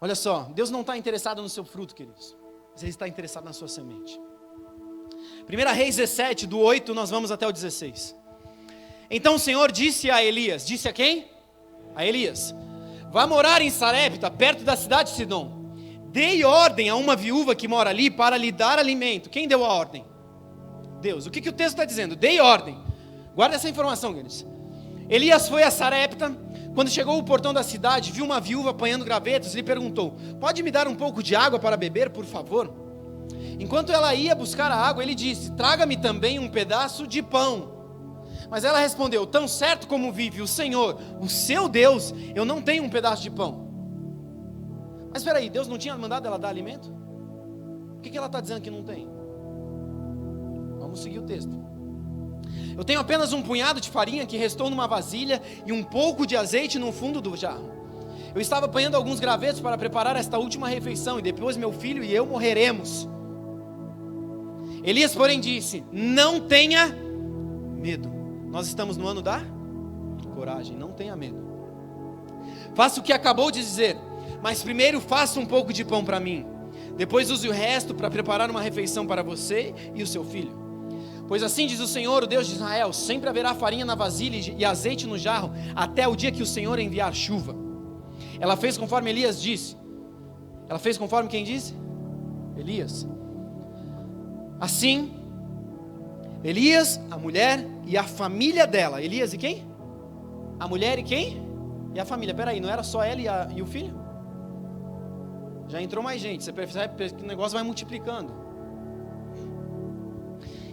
Olha só, Deus não está interessado no seu fruto, queridos, mas Ele está interessado na sua semente. 1 Reis 17, do 8, nós vamos até o 16. Então o Senhor disse a Elias, disse a quem? A Elias: vá morar em Sarepta, perto da cidade de Sidom. Dei ordem a uma viúva que mora ali para lhe dar alimento. Quem deu a ordem? Deus. O que o texto está dizendo? Dei ordem. Guarda essa informação, queridos. Elias foi a Sarepta. Quando chegou ao portão da cidade, viu uma viúva apanhando gravetos e lhe perguntou: pode me dar um pouco de água para beber, por favor? Enquanto ela ia buscar a água, ele disse: traga-me também um pedaço de pão. Mas ela respondeu: tão certo como vive o Senhor, o seu Deus, eu não tenho um pedaço de pão. Mas espera aí, Deus não tinha mandado ela dar alimento? O que ela está dizendo que não tem? Vamos seguir o texto. Eu tenho apenas um punhado de farinha que restou numa vasilha e um pouco de azeite no fundo do jarro. Eu estava apanhando alguns gravetos para preparar esta última refeição, e depois meu filho e eu morreremos. Elias, porém, disse: não tenha medo. Nós estamos no ano da coragem, não tenha medo. Faça o que acabou de dizer, mas primeiro faça um pouco de pão para mim. Depois use o resto para preparar uma refeição para você e o seu filho. Pois assim diz o Senhor, o Deus de Israel: sempre haverá farinha na vasilha e azeite no jarro, até o dia que o Senhor enviar chuva. Ela fez conforme Elias disse. Ela fez conforme quem disse? Elias. Assim, Elias, a mulher e a família dela. Elias e quem? A mulher e quem? E a família. Peraí, não era só ela e o filho? Já entrou mais gente. Você percebe que o negócio vai multiplicando.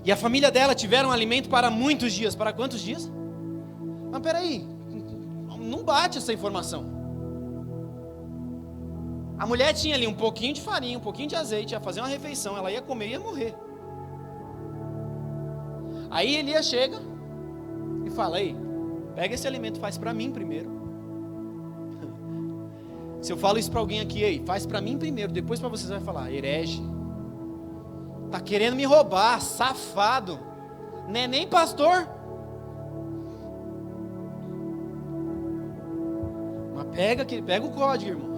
E a família dela tiveram alimento para muitos dias. Para quantos dias? Mas peraí, não bate essa informação. A mulher tinha ali um pouquinho de farinha, um pouquinho de azeite, ia fazer uma refeição, ela ia comer e ia morrer. Aí Elias chega e fala: aí, pega esse alimento, faz para mim primeiro. Se eu falo isso para alguém aqui, ei, faz para mim primeiro, depois para vocês vai falar: herege, tá querendo me roubar, safado, não é nem pastor. Mas pega o código, irmão.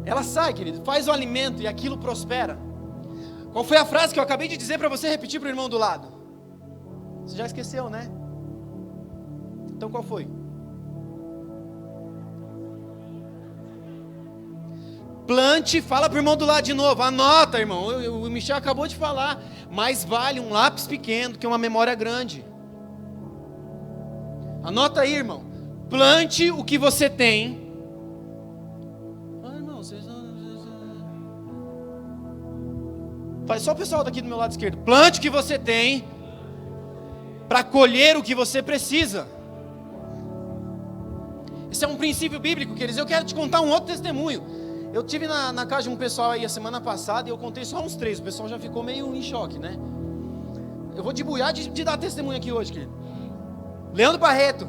Ela sai, querido, faz o alimento e aquilo prospera. Qual foi a frase que eu acabei de dizer para você repetir para o irmão do lado? Você já esqueceu, né? Então qual foi? Plante, fala para o irmão do lado de novo, anota, irmão. O Michel acabou de falar. Mais vale um lápis pequeno do que uma memória grande. Anota aí, irmão. Plante o que você tem. Faz só o pessoal daqui do meu lado esquerdo. Plante o que você tem para colher o que você precisa. Esse é um princípio bíblico, queridos. Eu quero te contar um outro testemunho. Eu estive na casa de um pessoal aí a semana passada e eu contei só uns 3. O pessoal já ficou meio em choque, né? Eu vou debuiar de dar testemunho aqui hoje, querido. Leandro Barreto.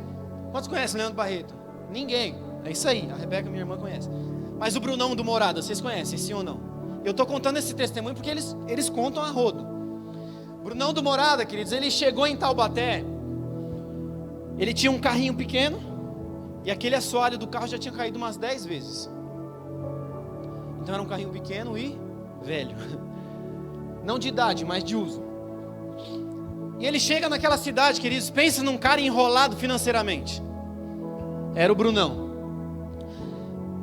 Quantos conhecem Leandro Barreto? Ninguém. É isso aí. A Rebeca, minha irmã, conhece. Mas o Brunão do Morada, vocês conhecem, sim ou não? Eu estou contando esse testemunho porque eles contam a rodo. Brunão do Morada, queridos, ele chegou em Taubaté. Ele tinha um carrinho pequeno e aquele assoalho do carro já tinha caído umas 10 vezes. Então era um carrinho pequeno e velho. Não de idade, mas de uso. E ele chega naquela cidade, queridos, pensa num cara enrolado financeiramente. Era o Brunão.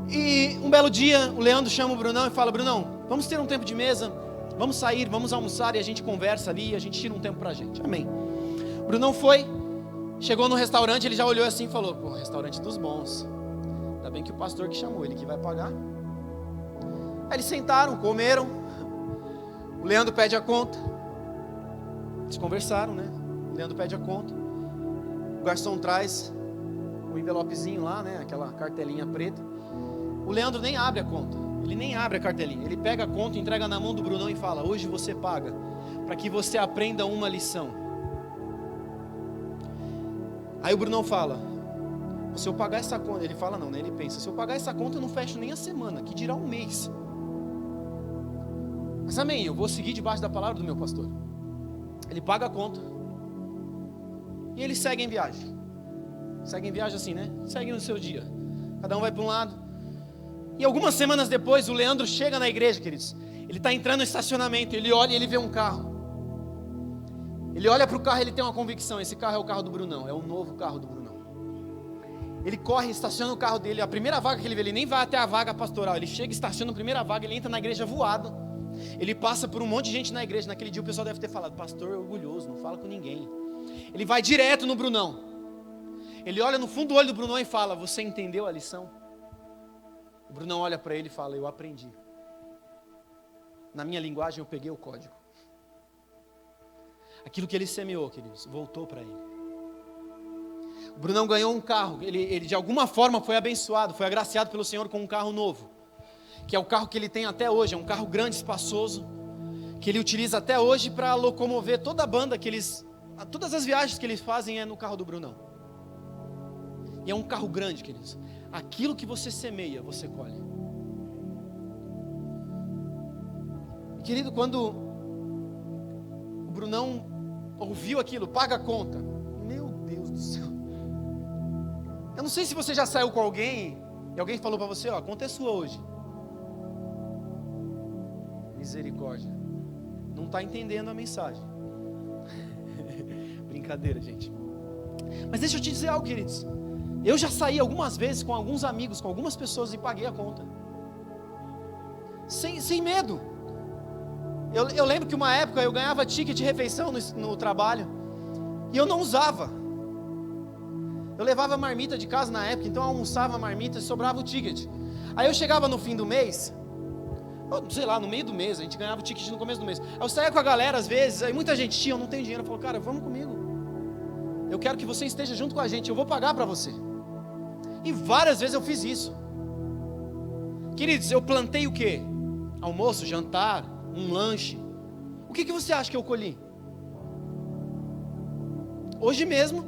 E um belo dia, o Leandro chama o Brunão e fala: Brunão, vamos ter um tempo de mesa, vamos sair, vamos almoçar e a gente conversa ali e a gente tira um tempo pra gente. Amém. O Brunão foi, chegou no restaurante, ele já olhou assim e falou: pô, restaurante dos bons. Ainda bem que o pastor que chamou, ele que vai pagar. Aí eles sentaram, comeram. O Leandro pede a conta. Eles conversaram, né? O Leandro pede a conta. O garçom traz um envelopezinho lá, né? Aquela cartelinha preta. O Leandro nem abre a conta. Ele nem abre a cartelinha. Ele pega a conta, entrega na mão do Brunão e fala: hoje você paga, para que você aprenda uma lição. Aí o Brunão fala: se eu pagar essa conta, ele fala não, né? Ele pensa: se eu pagar essa conta eu não fecho nem a semana, que dirá um mês. Mas amém, eu vou seguir debaixo da palavra do meu pastor. Ele paga a conta e ele segue em viagem. Segue em viagem assim, né? Segue no seu dia. Cada um vai para um lado. E algumas semanas depois, o Leandro chega na igreja, queridos. Ele está entrando no estacionamento, ele olha e ele vê um carro. Ele olha para o carro e ele tem uma convicção: esse carro é o carro do Brunão, é o novo carro do Brunão. Ele corre, estaciona o carro dele, a primeira vaga que ele vê, ele nem vai até a vaga pastoral. Ele chega, estaciona a primeira vaga, ele entra na igreja voado. Ele passa por um monte de gente na igreja. Naquele dia o pessoal deve ter falado: pastor é orgulhoso, não fala com ninguém. Ele vai direto no Brunão. Ele olha no fundo do olho do Brunão e fala: você entendeu a lição? O Brunão olha para ele e fala: eu aprendi. Na minha linguagem eu peguei o código. Aquilo que ele semeou, queridos, voltou para ele. O Brunão ganhou um carro. Ele de alguma forma foi abençoado, foi agraciado pelo Senhor com um carro novo, que é o carro que ele tem até hoje. É um carro grande, espaçoso, que ele utiliza até hoje para locomover toda a banda que eles... Todas as viagens que eles fazem é no carro do Brunão. E é um carro grande, queridos. Aquilo que você semeia, você colhe. E, querido, quando o Brunão ouviu aquilo, paga a conta. Meu Deus do céu. Eu não sei se você já saiu com alguém e alguém falou para você: ó, a conta é sua hoje. Misericórdia. Não está entendendo a mensagem. Brincadeira, gente. Mas deixa eu te dizer algo, queridos. Eu já saí algumas vezes com alguns amigos, com algumas pessoas, e paguei a conta. Sem medo. Eu lembro que uma época eu ganhava ticket de refeição no trabalho, e eu não usava. Eu levava marmita de casa na época, então eu almoçava a marmita e sobrava o ticket. Aí eu chegava no fim do mês, sei lá, no meio do mês, a gente ganhava o ticket no começo do mês. Aí eu saía com a galera às vezes, aí muita gente tinha, eu não tenho dinheiro. Eu falei: cara, vamos comigo. Eu quero que você esteja junto com a gente, eu vou pagar para você. E várias vezes eu fiz isso. Queridos, eu plantei o quê? Almoço, jantar, um lanche. O que você acha que eu colhi? Hoje mesmo,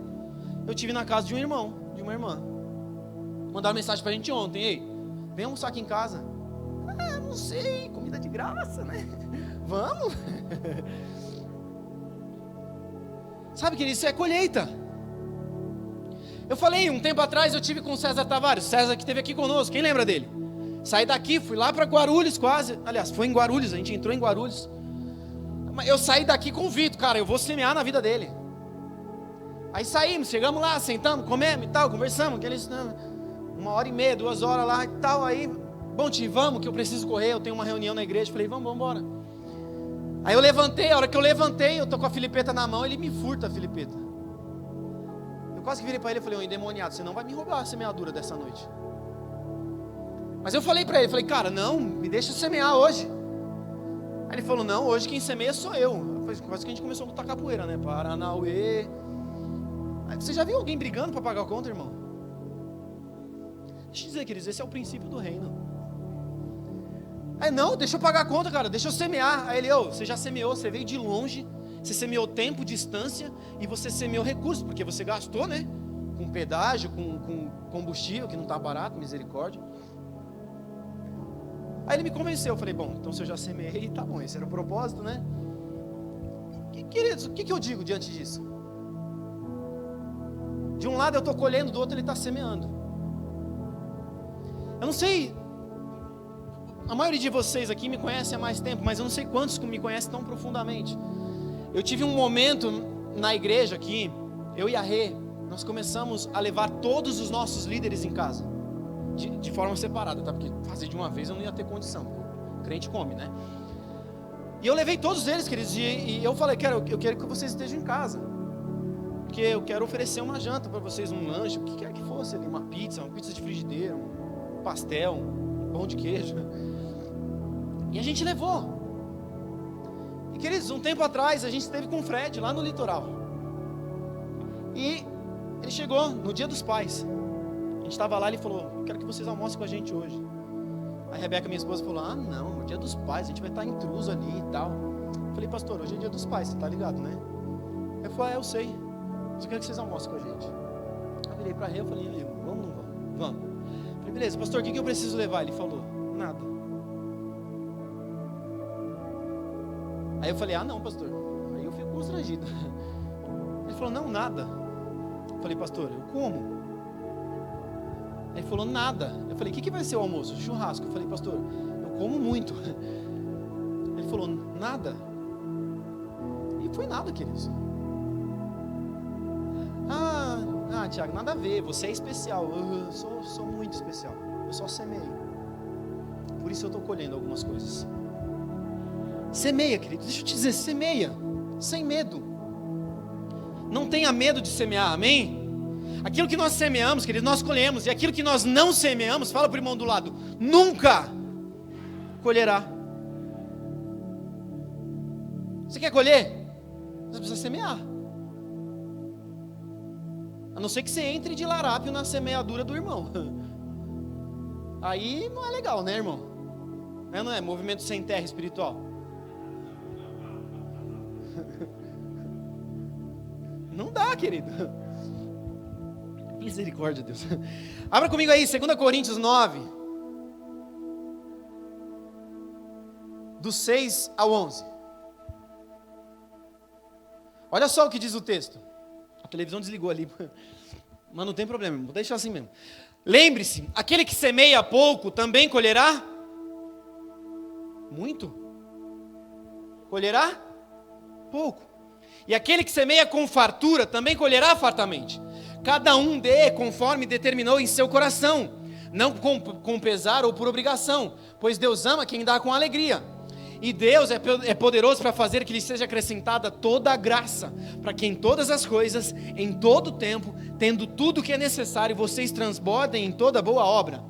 eu estive na casa de um irmão, de uma irmã. Mandaram mensagem pra gente ontem: ei, vem almoçar aqui em casa. Ah, não sei, comida de graça, né? Vamos? Sabe, querido, isso é colheita. Eu falei, um tempo atrás eu tive com o César Tavares, César que esteve aqui conosco, quem lembra dele? Saí daqui, fui lá para Guarulhos quase, aliás, foi em Guarulhos, a gente entrou em Guarulhos. Eu saí daqui com o Vitor, cara, eu vou semear na vida dele. Aí saímos, chegamos lá, sentamos, comemos e tal, conversamos, 1h30, 2 horas lá e tal, aí, bom, Ti, vamos que eu preciso correr, eu tenho uma reunião na igreja. Falei: vamos embora. Aí eu levantei, a hora que eu levantei, eu tô com a filipeta na mão, ele me furta a filipeta. Eu quase que virei para ele e falei: ô endemoniado, você não vai me roubar a semeadura dessa noite. Mas eu falei para ele, falei: cara, não, me deixa semear hoje. Aí ele falou: não, hoje quem semeia sou eu. Quase que a gente começou a lutar capoeira, né? Paranauê. Aí, você já viu alguém brigando para pagar a conta, irmão? Deixa eu dizer, queridos, esse é o princípio do reino. Aí, não, deixa eu pagar a conta, cara, deixa eu semear. Aí ele: você já semeou, você veio de longe, você semeou tempo, distância, e você semeou recursos, porque você gastou, né? Com pedágio, com combustível, que não está barato, misericórdia. Aí ele me convenceu, eu falei: bom, então se eu já semeei, tá bom, esse era o propósito, né? Queridos, o que eu digo diante disso? De um lado eu estou colhendo, do outro ele está semeando. Eu não sei, a maioria de vocês aqui me conhece há mais tempo, mas eu não sei quantos me conhecem tão profundamente. Eu tive um momento na igreja aqui, eu e a Rê, nós começamos a levar todos os nossos líderes em casa, de forma separada, tá? Porque fazer de uma vez eu não ia ter condição, o crente come, né? E eu levei todos eles, queridos, e eu falei: eu quero que vocês estejam em casa, porque eu quero oferecer uma janta para vocês, um lanche, o que quer que fosse ali, uma pizza de frigideira, um pastel, um pão de queijo. E a gente levou. E, queridos, um tempo atrás a gente esteve com o Fred lá no litoral. E ele chegou no dia dos pais. A gente estava lá, ele falou: quero que vocês almocem com a gente hoje. A Rebeca, minha esposa, falou: ah, não, no dia dos pais a gente vai estar intruso ali e tal. Eu falei: pastor, hoje é dia dos pais, você tá ligado, né? Ele falou: eu sei, mas eu quero que vocês almocem com a gente. Eu virei para a Rê, eu falei: vamos ou não vamos? Vamos. Eu falei: beleza, pastor, o que eu preciso levar? Ele falou: nada. Aí eu falei: ah, não, pastor. Aí eu fico constrangido. Ele falou: não, nada. Eu falei: pastor, eu como. Aí ele falou: nada. Eu falei: o que vai ser o almoço? Churrasco. Eu falei: pastor, eu como muito. Ele falou: nada. E foi nada, queridos. Ah, Tiago, nada a ver, você é especial. Eu sou muito especial. Eu só semeei. Por isso eu estou colhendo algumas coisas. Semeia, querido, deixa eu te dizer, semeia, sem medo. Não tenha medo de semear, amém? Aquilo que nós semeamos, querido, nós colhemos. E aquilo que nós não semeamos, fala para o irmão do lado, nunca colherá. Você quer colher? Você precisa semear. A não ser que você entre de larápio na semeadura do irmão. Aí não é legal, né, irmão? Não é movimento sem terra espiritual. Não dá, querido. Misericórdia, Deus. Abra comigo aí, 2 Coríntios 9. Do 6 ao 11. Olha só o que diz o texto. A televisão desligou ali. Mas não tem problema, vou deixar assim mesmo. Lembre-se, aquele que semeia pouco também colherá muito. Colherá pouco. E aquele que semeia com fartura também colherá fartamente. Cada um dê conforme determinou em seu coração, não com pesar ou por obrigação, pois Deus ama quem dá com alegria. E Deus é poderoso para fazer que lhe seja acrescentada toda a graça, para que em todas as coisas, em todo o tempo, tendo tudo o que é necessário, vocês transbordem em toda boa obra.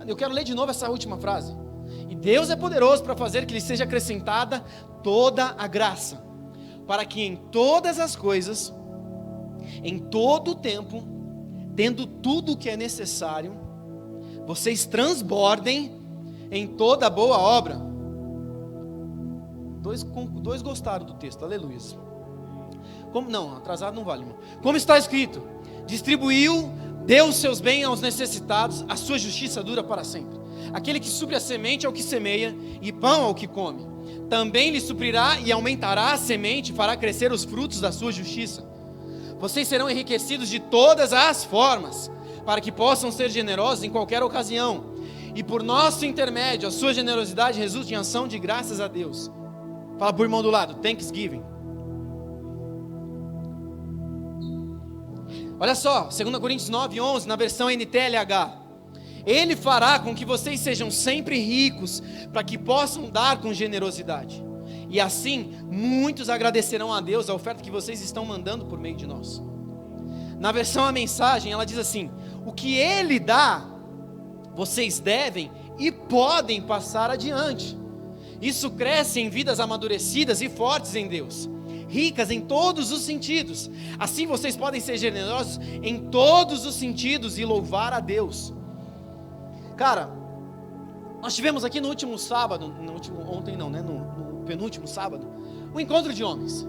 Eu quero ler de novo essa última frase. E Deus é poderoso para fazer que lhe seja acrescentada toda a graça, para que em todas as coisas, em todo o tempo, tendo tudo o que é necessário, vocês transbordem em toda boa obra. Dois gostaram do texto, aleluia. Não, atrasado não vale, irmão. Como está escrito, distribuiu, deu os seus bens aos necessitados, a sua justiça dura para sempre. Aquele que supre a semente ao que semeia, e pão ao que come, também lhe suprirá e aumentará a semente, fará crescer os frutos da sua justiça. Vocês serão enriquecidos de todas as formas, para que possam ser generosos em qualquer ocasião, e por nosso intermédio, a sua generosidade resulte em ação de graças a Deus. Fala para o irmão do lado, Thanksgiving. Olha só, 2 Coríntios 9, 11, na versão NTLH. Ele fará com que vocês sejam sempre ricos, para que possam dar com generosidade. E assim, muitos agradecerão a Deus a oferta que vocês estão mandando por meio de nós. Na versão A Mensagem, ela diz assim: o que Ele dá, vocês devem e podem passar adiante. Isso cresce em vidas amadurecidas e fortes em Deus, ricas em todos os sentidos. Assim vocês podem ser generosos em todos os sentidos e louvar a Deus. Cara, nós tivemos aqui no último sábado, no penúltimo sábado, um encontro de homens.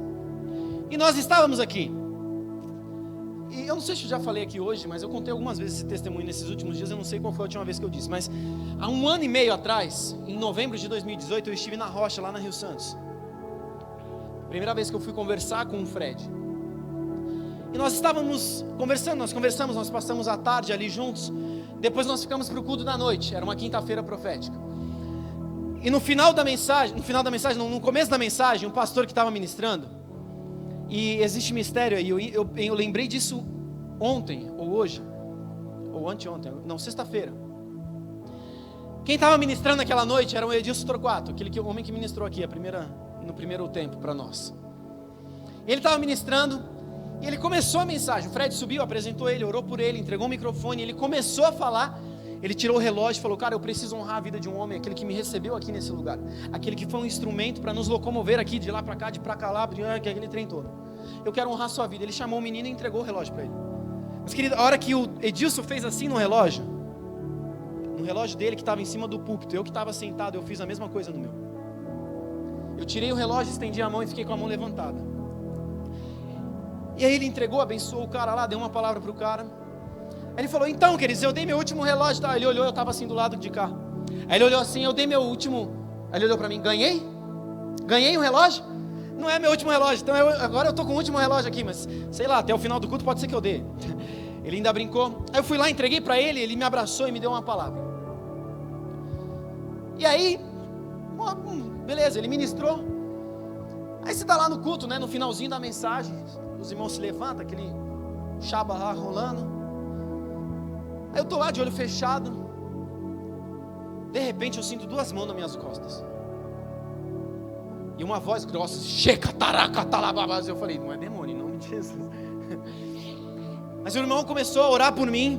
E nós estávamos aqui. E eu não sei se eu já falei aqui hoje, mas eu contei algumas vezes esse testemunho nesses últimos dias, eu não sei qual foi a última vez que eu disse, mas há 1 ano e meio atrás, em novembro de 2018, eu estive na Rocha, lá na Rio Santos. Primeira vez que eu fui conversar com o Fred. E nós estávamos conversando, nós passamos a tarde ali juntos, depois nós ficamos para o culto da noite, era uma quinta-feira profética. E no começo da mensagem, um pastor que estava ministrando, e existe mistério aí, eu lembrei disso ontem, ou hoje, ou anteontem, não, sexta-feira. Quem estava ministrando naquela noite era o Edilson Torquato, o homem que ministrou aqui no primeiro tempo para nós. Ele estava ministrando, e ele começou a mensagem, o Fred subiu, apresentou ele, orou por ele, entregou o microfone, ele começou a falar. Ele tirou o relógio e falou: cara, eu preciso honrar a vida de um homem, aquele que me recebeu aqui nesse lugar, aquele que foi um instrumento para nos locomover aqui, de lá para cá, de para cá lá, que aquele trem todo. Eu quero honrar a sua vida. Ele chamou o menino e entregou o relógio para ele. Mas querido, a hora que o Edilson fez assim no relógio dele que estava em cima do púlpito, eu que estava sentado, eu fiz a mesma coisa no meu. Eu tirei o relógio, estendi a mão e fiquei com a mão levantada. E aí ele entregou, abençoou o cara lá, deu uma palavra para o cara. Aí ele falou: então, queridos, eu dei meu último relógio, tá? Ele olhou, eu estava assim do lado de cá. Aí ele olhou assim, eu dei meu último. Aí ele olhou para mim: ganhei? Ganhei um relógio? Não é meu último relógio, então agora eu estou com o último relógio aqui, mas sei lá, até o final do culto pode ser que eu dê. Ele ainda brincou. Aí eu fui lá, entreguei para ele, ele me abraçou e me deu uma palavra. E aí, beleza, ele ministrou. Aí você está lá no culto, né, no finalzinho da mensagem, os irmãos se levantam, aquele chaba lá rolando. Aí eu estou lá de olho fechado. De repente eu sinto 2 mãos nas minhas costas. E uma voz grossa, checa, taraca, talababás. Eu falei, não é demônio, em nome de Jesus. Mas o irmão começou a orar por mim.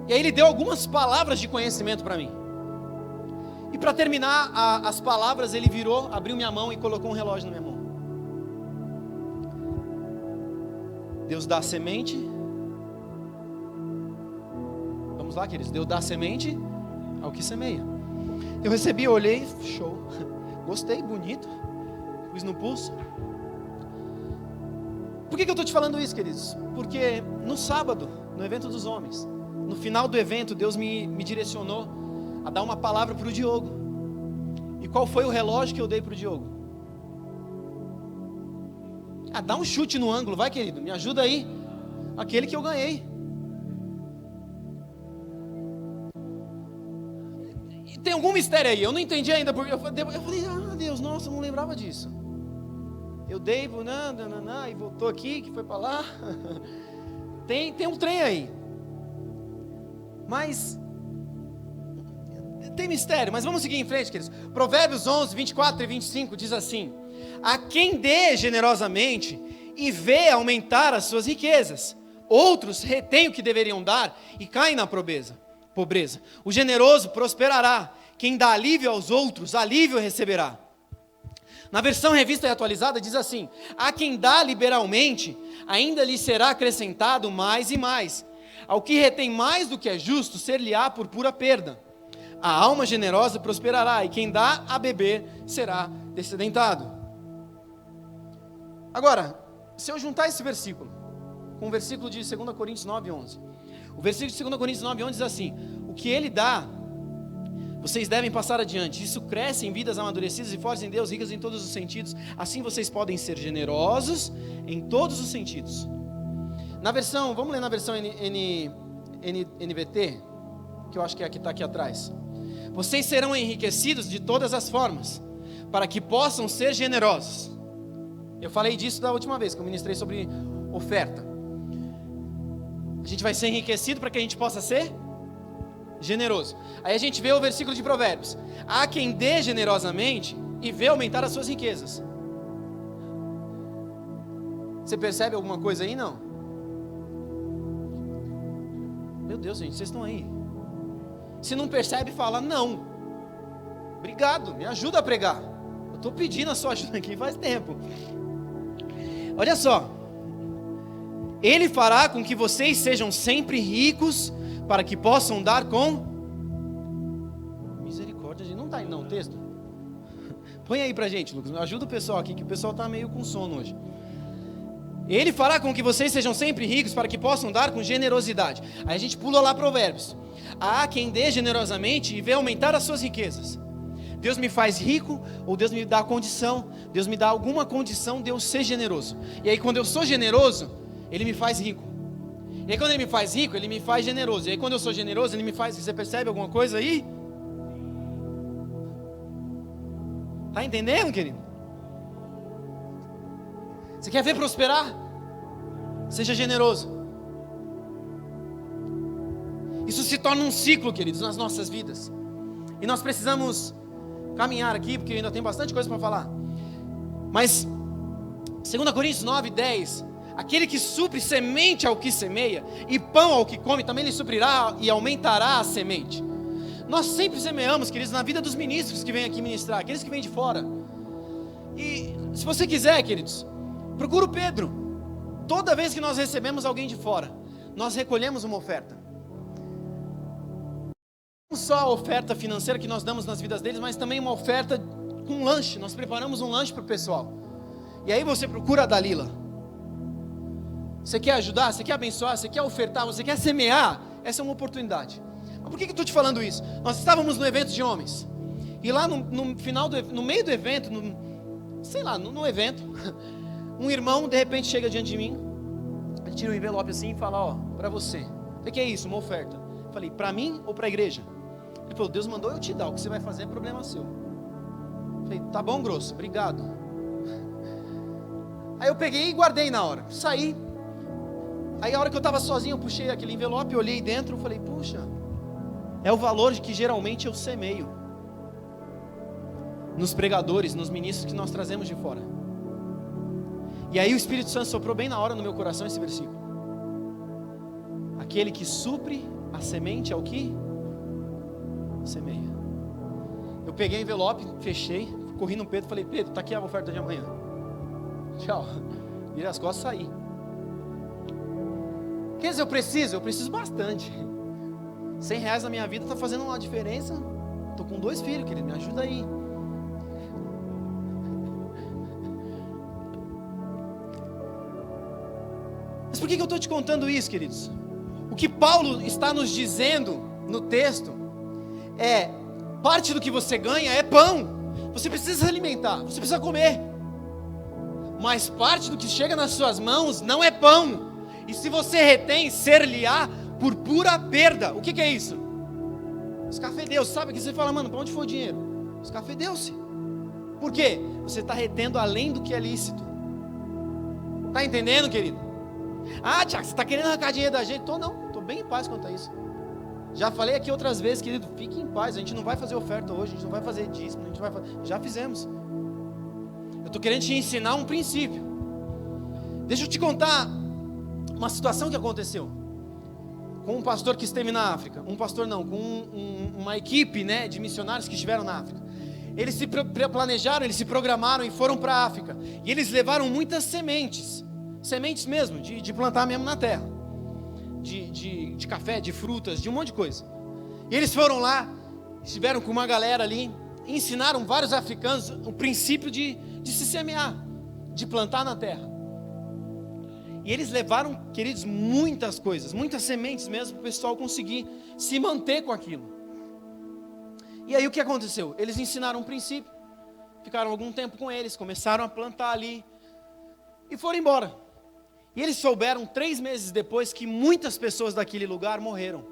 E aí ele deu algumas palavras de conhecimento para mim. E para terminar as palavras, ele virou, abriu minha mão e colocou um relógio na minha mão. Deus dá a semente. Vamos lá, queridos. Deus dá a semente ao que semeia. Eu recebi, olhei, show. Gostei, bonito. Pus no pulso. Por que eu estou te falando isso, queridos? Porque no sábado, no evento dos homens, no final do evento, Deus me direcionou a dar uma palavra para o Diogo. E qual foi o relógio que eu dei para o Diogo? Dá um chute no ângulo, vai, querido, me ajuda aí. Aquele que eu ganhei. E tem algum mistério aí, eu não entendi ainda, porque eu falei, Deus, nossa, eu não lembrava disso. Eu dei, e voltou aqui, que foi para lá. Tem um trem aí. Mas tem mistério, mas vamos seguir em frente, queridos. Provérbios 11, 24 e 25 diz assim: a quem dê generosamente e vê aumentar as suas riquezas, outros retêm o que deveriam dar e caem na pobreza. O generoso prosperará, quem dá alívio aos outros, alívio receberá. Na versão revista e atualizada diz assim: a quem dá liberalmente, ainda lhe será acrescentado mais e mais. Ao que retém mais do que é justo, ser-lhe-á por pura perda. A alma generosa prosperará, e quem dá a beber será descedentado. Agora, se eu juntar esse versículo com o versículo de 2 Coríntios 9:11, o versículo de 2 Coríntios 9:11 diz assim: o que ele dá, vocês devem passar adiante. Isso cresce em vidas amadurecidas e fortes em Deus, ricas em todos os sentidos. Assim vocês podem ser generosos em todos os sentidos. Na versão, vamos ler na versão NVT, que eu acho que é a que está aqui atrás. Vocês serão enriquecidos de todas as formas, para que possam ser generosos. Eu falei disso da última vez, que eu ministrei sobre oferta. A gente vai ser enriquecido para que a gente possa ser generoso. Aí a gente vê o versículo de Provérbios: há quem dê generosamente e vê aumentar as suas riquezas. Você percebe alguma coisa aí? Não? Meu Deus, gente, vocês estão aí. Se não percebe, fala não. Obrigado, me ajuda a pregar. Eu estou pedindo a sua ajuda aqui faz tempo. Olha só: ele fará com que vocês sejam sempre ricos, para que possam dar com misericórdia. Não está aí não o texto? Põe aí pra gente, Lucas, ajuda o pessoal aqui, que o pessoal está meio com sono hoje. Ele fará com que vocês sejam sempre ricos, para que possam dar com generosidade. Aí a gente pula lá Provérbios: há quem dê generosamente e vê aumentar as suas riquezas. Deus me faz rico, ou Deus me dá a condição, Deus me dá alguma condição de eu ser generoso. E aí quando eu sou generoso, Ele me faz rico. E aí quando Ele me faz rico, Ele me faz generoso. E aí quando eu sou generoso, Ele me faz... Você percebe alguma coisa aí? Está entendendo, querido? Você quer ver prosperar? Seja generoso. Isso se torna um ciclo, queridos, nas nossas vidas. E nós precisamos caminhar aqui, porque ainda tem bastante coisa para falar. Mas 2 Coríntios 9:10: aquele que supre semente ao que semeia e pão ao que come, também lhe suprirá e aumentará a semente. Nós sempre semeamos, queridos, na vida dos ministros que vêm aqui ministrar, aqueles que vêm de fora. E se você quiser, queridos, procura o Pedro. Toda vez que nós recebemos alguém de fora, nós recolhemos uma oferta. Não só a oferta financeira que nós damos nas vidas deles, mas também uma oferta com um lanche. Nós preparamos um lanche para o pessoal. E aí você procura a Dalila. Você quer ajudar? Você quer abençoar? Você quer ofertar? Você quer semear? Essa é uma oportunidade. Mas por que eu estou te falando isso? Nós estávamos no evento de homens. E lá no final no meio do evento, no evento, um irmão de repente chega diante de mim. Ele tira um envelope assim e fala: ó, para você. O que é isso? Uma oferta. Eu falei: para mim ou para a igreja? Ele falou: Deus mandou eu te dar, o que você vai fazer é problema seu. Eu falei: tá bom, grosso, obrigado. Aí eu peguei e guardei na hora, saí. Aí a hora que eu estava sozinho, eu puxei aquele envelope, olhei dentro, falei: puxa, é o valor que geralmente eu semeio. nos pregadores, nos ministros que nós trazemos de fora. E aí o Espírito Santo soprou bem na hora no meu coração esse versículo. Aquele que supre a semente é o que semeia. Eu peguei o envelope, fechei, corri no Pedro e falei: Pedro, está aqui a oferta de amanhã. Tchau. Virei as costas e saí. Quer dizer, eu preciso bastante. R$100 na minha vida está fazendo uma diferença. Estou com 2 filhos, querido, me ajuda aí. Mas por que eu estou te contando isso, queridos? O que Paulo está nos dizendo no texto é: parte do que você ganha é pão. Você precisa se alimentar, você precisa comer. Mas parte do que chega nas suas mãos não é pão. E se você retém, ser-lhe-á por pura perda. O que é isso? Escafedeu-se. Sabe que você fala: mano, para onde foi o dinheiro? Escafedeu-se. Por quê? Você está retendo além do que é lícito. Está entendendo, querido? Ah, Tiago, você está querendo arrancar dinheiro da gente? Não, estou bem em paz quanto a isso. Já falei aqui outras vezes, querido, fique em paz. A gente não vai fazer oferta hoje, a gente não vai fazer dízimo, já fizemos. Eu estou querendo te ensinar um princípio. Deixa eu te contar uma situação que aconteceu com um pastor que esteve na África. Com uma equipe, né, de missionários que estiveram na África. Eles se planejaram, eles se programaram e foram para a África. E eles levaram muitas sementes mesmo, de plantar mesmo na terra, de café, de frutas, de um monte de coisa. E eles foram lá, estiveram com uma galera ali, ensinaram vários africanos o princípio de se semear, de plantar na terra. E eles levaram, queridos, muitas coisas, muitas sementes mesmo, para o pessoal conseguir se manter com aquilo. E aí o que aconteceu? Eles ensinaram um princípio, ficaram algum tempo com eles, começaram a plantar ali, e foram embora. E eles souberam 3 meses depois que muitas pessoas daquele lugar morreram.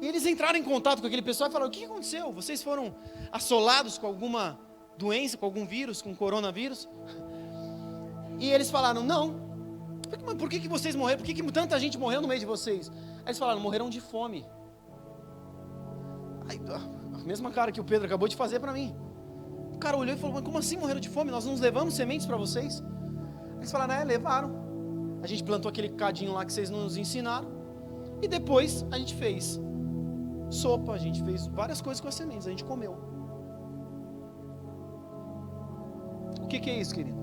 E eles entraram em contato com aquele pessoal e falaram: o que aconteceu? Vocês foram assolados com alguma doença, com algum vírus, com coronavírus? E eles falaram: não. Por que vocês morreram? Por que tanta gente morreu no meio de vocês? Aí eles falaram: morreram de fome. Aí, a mesma cara que o Pedro acabou de fazer para mim. O cara olhou e falou: mas como assim morreram de fome? Nós não levamos sementes para vocês? Eles falaram: levaram. A gente plantou aquele cadinho lá que vocês nos ensinaram. E depois a gente fez sopa, a gente fez várias coisas com as sementes, a gente comeu. O que é isso, querido?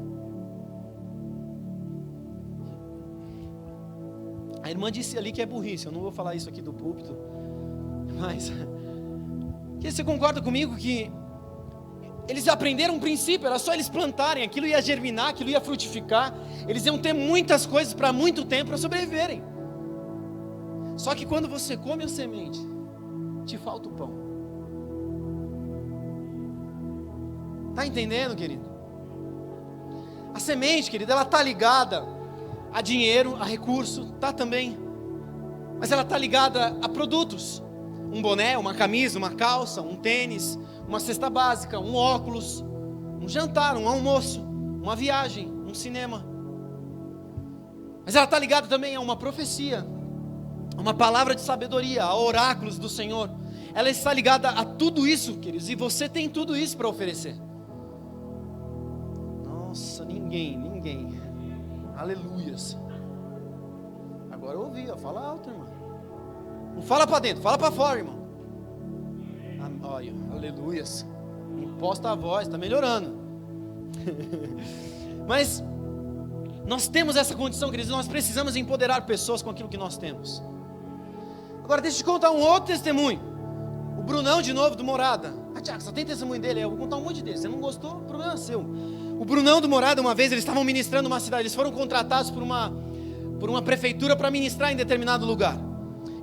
A irmã disse ali que é burrice. Eu não vou falar isso aqui do púlpito, mas você concorda comigo que eles aprenderam um princípio? Era só eles plantarem, aquilo ia germinar, aquilo ia frutificar. Eles iam ter muitas coisas para muito tempo para sobreviverem. Só que quando você come a semente, te falta o pão. Está entendendo, querido? A semente, querido, ela está ligada a dinheiro, a recurso, tá também. Mas ela está ligada a produtos. Um boné, uma camisa, uma calça, um tênis, uma cesta básica, um óculos, um jantar, um almoço, uma viagem, um cinema. Mas ela está ligada também a uma profecia, a uma palavra de sabedoria, a oráculos do Senhor. Ela está ligada a tudo isso, queridos, e você tem tudo isso para oferecer. Nossa, ninguém. Aleluias. Agora eu ouvi, fala alto, irmão. Não fala para dentro, fala para fora, irmão. Olha, aleluias. Imposta a voz, está melhorando. Mas nós temos essa condição, queridos. Nós precisamos empoderar pessoas com aquilo que nós temos. Agora deixa eu te contar um outro testemunho. O Brunão de novo, do Morada. Tiago, só tem testemunho dele? Eu vou contar um monte dele. Você não gostou? O problema é seu. O Brunão do Morada, uma vez, eles estavam ministrando uma cidade. Eles foram contratados por uma prefeitura para ministrar em determinado lugar.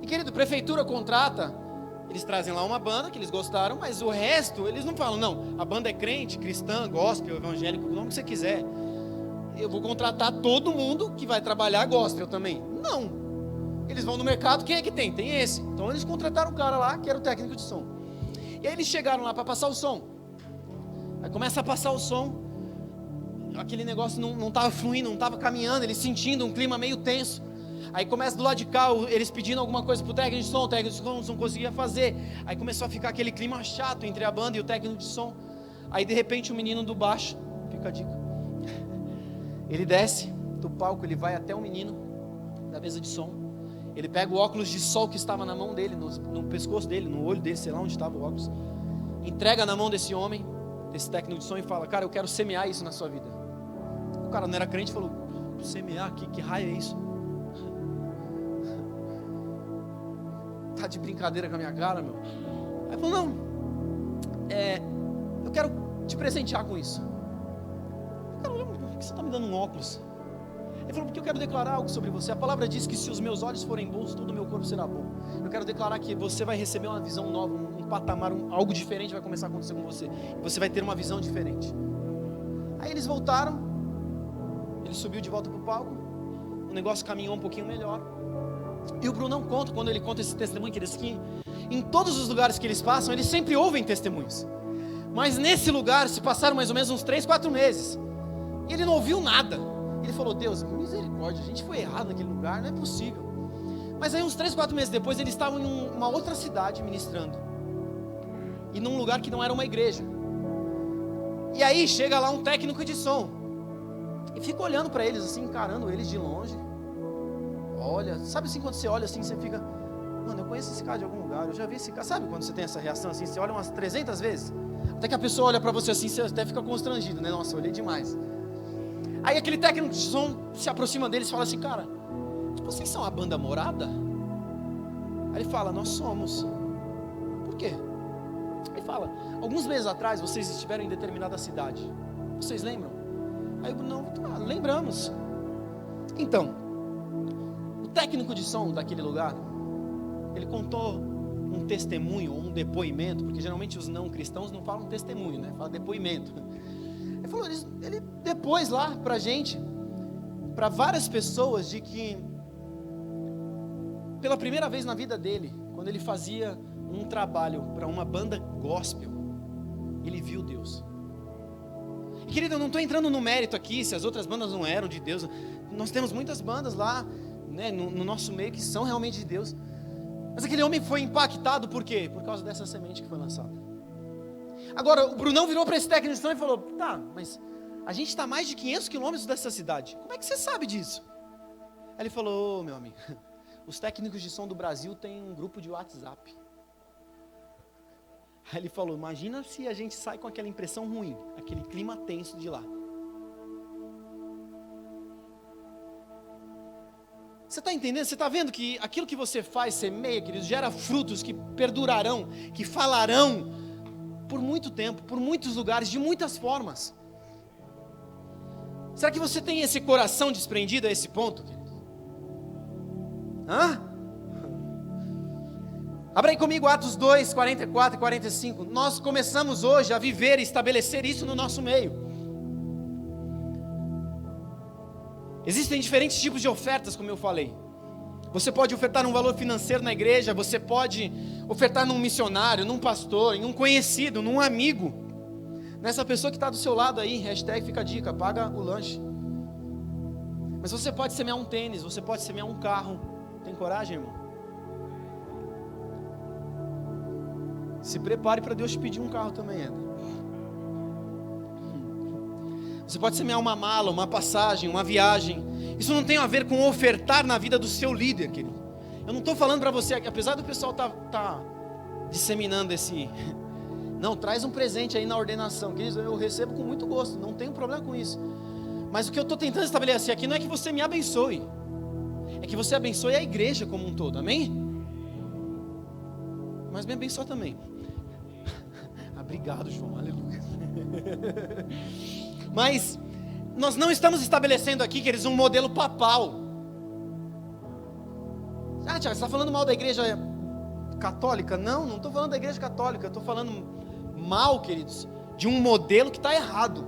E querido, prefeitura contrata, eles trazem lá uma banda que eles gostaram, mas o resto, eles não falam: não, a banda é crente, cristã, gospel, evangélico, o nome que você quiser. Eu vou contratar todo mundo que vai trabalhar gospel também. Não. Eles vão no mercado, quem é que tem? Tem esse. Então eles contrataram um cara lá, que era o técnico de som. E aí eles chegaram lá para passar o som. Aí começa a passar o som, aquele negócio não estava fluindo, não estava caminhando, eles sentindo um clima meio tenso. Aí começa do lado de cá, eles pedindo alguma coisa pro técnico de som, o técnico de som não conseguia fazer. Aí começou a ficar aquele clima chato entre a banda e o técnico de som. Aí de repente o menino do baixo, fica a dica, ele desce do palco, ele vai até o menino da mesa de som, ele pega o óculos de sol que estava na mão dele, no pescoço dele, no olho dele, sei lá onde estava o óculos, entrega na mão desse homem, desse técnico de som e fala: cara, eu quero semear isso na sua vida. O cara não era crente e falou: semear? Que raio é isso? Tá de brincadeira com a minha cara, meu? Aí falou: não, eu quero te presentear com isso. O cara olhou: por que você está me dando um óculos? Ele falou: porque eu quero declarar algo sobre você. A palavra diz que se os meus olhos forem bons, todo o meu corpo será bom. Eu quero declarar que você vai receber uma visão nova, um patamar, algo diferente vai começar a acontecer com você. E você vai ter uma visão diferente. Aí eles voltaram, ele subiu de volta para o palco, o negócio caminhou um pouquinho melhor. E o Brunão conta, quando ele conta esse testemunho, que ele diz que em todos os lugares que eles passam, eles sempre ouvem testemunhos. Mas nesse lugar se passaram mais ou menos uns 3, 4 meses. E ele não ouviu nada. Ele falou: Deus, misericórdia, a gente foi errado naquele lugar, não é possível. Mas aí uns 3, 4 meses depois, eles estavam em uma outra cidade ministrando. E num lugar que não era uma igreja. E aí chega lá um técnico de som. E fica olhando para eles assim, encarando eles de longe. Olha, sabe assim, quando você olha assim, você fica: mano, eu conheço esse cara de algum lugar, eu já vi esse cara. Sabe quando você tem essa reação assim, você olha umas 300 vezes? Até que a pessoa olha para você assim, você até fica constrangido, né? Nossa, eu olhei demais. Aí aquele técnico de som se aproxima deles e fala assim: cara, vocês são a banda Morada? Aí ele fala: nós somos. Por quê? Ele fala: alguns meses atrás vocês estiveram em determinada cidade, vocês lembram? Aí eu: não, lembramos. Então, o técnico de som daquele lugar, ele contou um testemunho, um depoimento, porque geralmente os não cristãos não falam testemunho, né? Fala depoimento. Ele falou, ele depois lá pra gente, para várias pessoas, de que pela primeira vez na vida dele, quando ele fazia um trabalho para uma banda gospel, ele viu Deus. E, querido, eu não estou entrando no mérito aqui se as outras bandas não eram de Deus. Nós temos muitas bandas lá, né, no nosso meio que são realmente de Deus. Mas aquele homem foi impactado por quê? Por causa dessa semente que foi lançada. Agora, o Brunão virou para esse técnico e falou: tá, mas a gente está a mais de 500 quilômetros dessa cidade. Como é que você sabe disso? Aí ele falou: ô, meu amigo, os técnicos de som do Brasil têm um grupo de WhatsApp. Aí ele falou: imagina se a gente sai com aquela impressão ruim, aquele clima tenso de lá. Você está entendendo? Você está vendo que aquilo que você faz, semeia, queridos, gera frutos que perdurarão, que falarão por muito tempo, por muitos lugares, de muitas formas. Será que você tem esse coração desprendido a esse ponto, querido? Abra aí comigo Atos 2, 44 e 45. Nós começamos hoje a viver e estabelecer isso no nosso meio. Existem diferentes tipos de ofertas, como eu falei. Você pode ofertar um valor financeiro na igreja, você pode ofertar num missionário, num pastor, em um conhecido, num amigo, nessa pessoa que está do seu lado aí, hashtag fica a dica, paga o lanche. Mas você pode semear um tênis, você pode semear um carro. Tem coragem, irmão? Se prepare para Deus te pedir um carro também, Eda. Você pode semear uma mala, uma passagem, uma viagem. Isso não tem a ver com ofertar na vida do seu líder, querido. Eu não estou falando para você, apesar do pessoal tá disseminando esse... Não, traz um presente aí na ordenação, querido, eu recebo com muito gosto, não tenho problema com isso. Mas o que eu estou tentando estabelecer aqui não é que você me abençoe, é que você abençoe a igreja como um todo, amém? Mas me abençoa também. Obrigado, João, aleluia. Mas nós não estamos estabelecendo aqui, queridos, um modelo papal. Tiago, você está falando mal da igreja católica? Não estou falando da igreja católica, eu estou falando mal, queridos, de um modelo que está errado.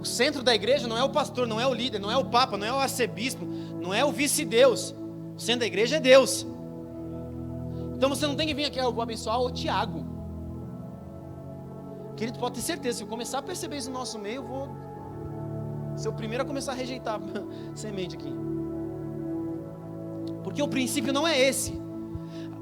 O centro da igreja não é o pastor, não é o líder, não é o papa, não é o arcebispo, não é o vice-deus. O centro da igreja é Deus. Então você não tem que vir aqui: eu vou abençoar o Tiago. Querido, pode ter certeza, se eu começar a perceber isso no nosso meio, eu vou ser o primeiro a começar a rejeitar semente aqui. Porque o princípio não é esse.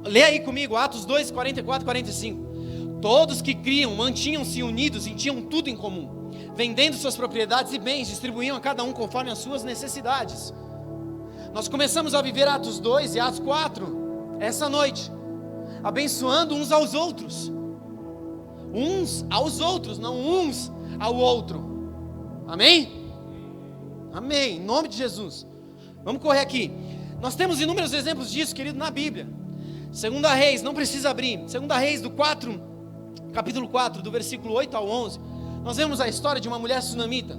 Lê aí comigo, Atos 2, 44 e 45. Todos que criam mantinham-se unidos e tinham tudo em comum, vendendo suas propriedades e bens, distribuíam a cada um conforme as suas necessidades. Nós começamos a viver Atos 2 e Atos 4 essa noite, abençoando uns aos outros. Uns aos outros, não uns ao outro. Amém? Amém, em nome de Jesus. Vamos correr aqui. Nós temos inúmeros exemplos disso, querido, na Bíblia. 2 Reis, não precisa abrir. 2 Reis do 4, capítulo 4, do versículo 8 ao 11. Nós vemos a história de uma mulher sunamita.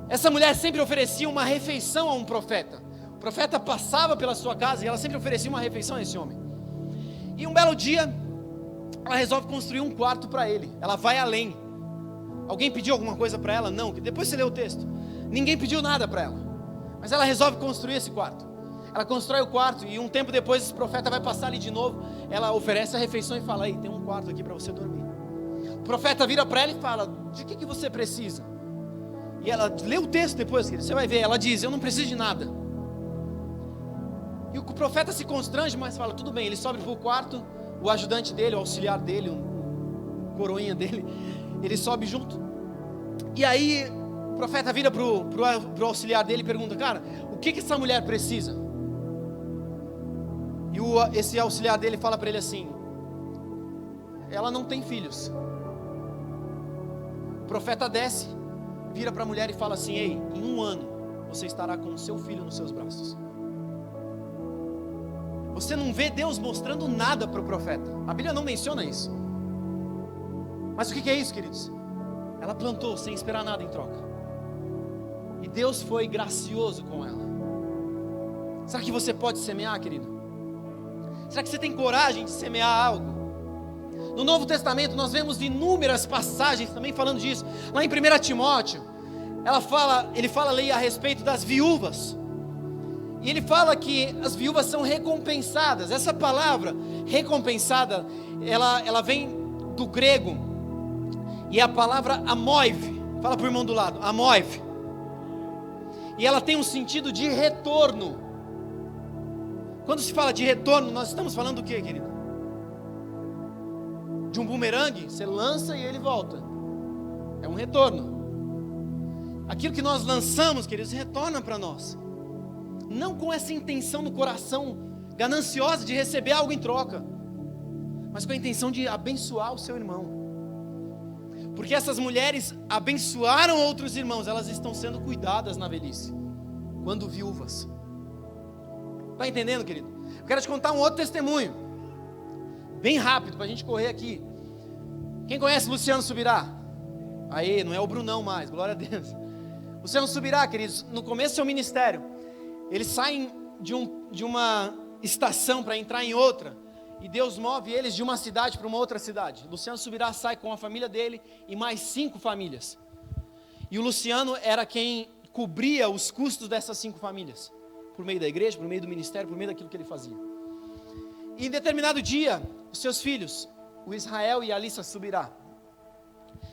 Essa mulher sempre oferecia uma refeição a um profeta. O profeta passava pela sua casa e ela sempre oferecia uma refeição a esse homem. E um belo dia, ela resolve construir um quarto para ele. Ela vai além. Alguém pediu alguma coisa para ela? Não, depois você lê o texto. Ninguém pediu nada para ela. Mas ela resolve construir esse quarto. Ela constrói o quarto e um tempo depois esse profeta vai passar ali de novo. Ela oferece a refeição e fala: aí, tem um quarto aqui para você dormir. O profeta vira para ela e fala: de que você precisa? E ela lê o texto depois, você vai ver. Ela diz: eu não preciso de nada. E o profeta se constrange, mas fala: tudo bem. Ele sobe para o quarto. O ajudante dele, o auxiliar dele, o coroinha dele, ele sobe junto. E aí o profeta vira pro auxiliar dele e pergunta: cara, o que essa mulher precisa? E esse auxiliar dele fala para ele assim: ela não tem filhos. O profeta desce, vira para a mulher e fala assim: ei, em 1 ano você estará com o seu filho nos seus braços. Você não vê Deus mostrando nada para o profeta. A Bíblia não menciona isso. Mas o que é isso, queridos? Ela plantou sem esperar nada em troca. E Deus foi gracioso com ela. Será que você pode semear, querido? Será que você tem coragem de semear algo? No Novo Testamento nós vemos inúmeras passagens também falando disso. Lá em 1 Timóteo, ele fala ali a respeito das viúvas. E ele fala que as viúvas são recompensadas. Essa palavra, recompensada, ela vem do grego. E é a palavra amoive. Fala para o irmão do lado, amoive. E ela tem um sentido de retorno. Quando se fala de retorno, nós estamos falando do que, querido? De um bumerangue, você lança e ele volta. É um retorno. Aquilo que nós lançamos, queridos, retorna para nós. Não com essa intenção no coração gananciosa de receber algo em troca, mas com a intenção de abençoar o seu irmão. Porque essas mulheres abençoaram outros irmãos, elas estão sendo cuidadas na velhice, quando viúvas. Está entendendo, querido? Eu quero te contar um outro testemunho, bem rápido, para a gente correr aqui. Quem conhece Luciano Subirá? Aí, não é o Brunão mais, glória a Deus. Luciano Subirá, queridos, no começo do seu ministério, eles saem de uma estação para entrar em outra, e Deus move eles de uma cidade para uma outra cidade. Luciano Subirá sai com a família dele e mais 5 famílias. E o Luciano era quem cobria os custos dessas 5 famílias, por meio da igreja, por meio do ministério, por meio daquilo que ele fazia. E em determinado dia, os seus filhos, o Israel e a Alissa Subirá,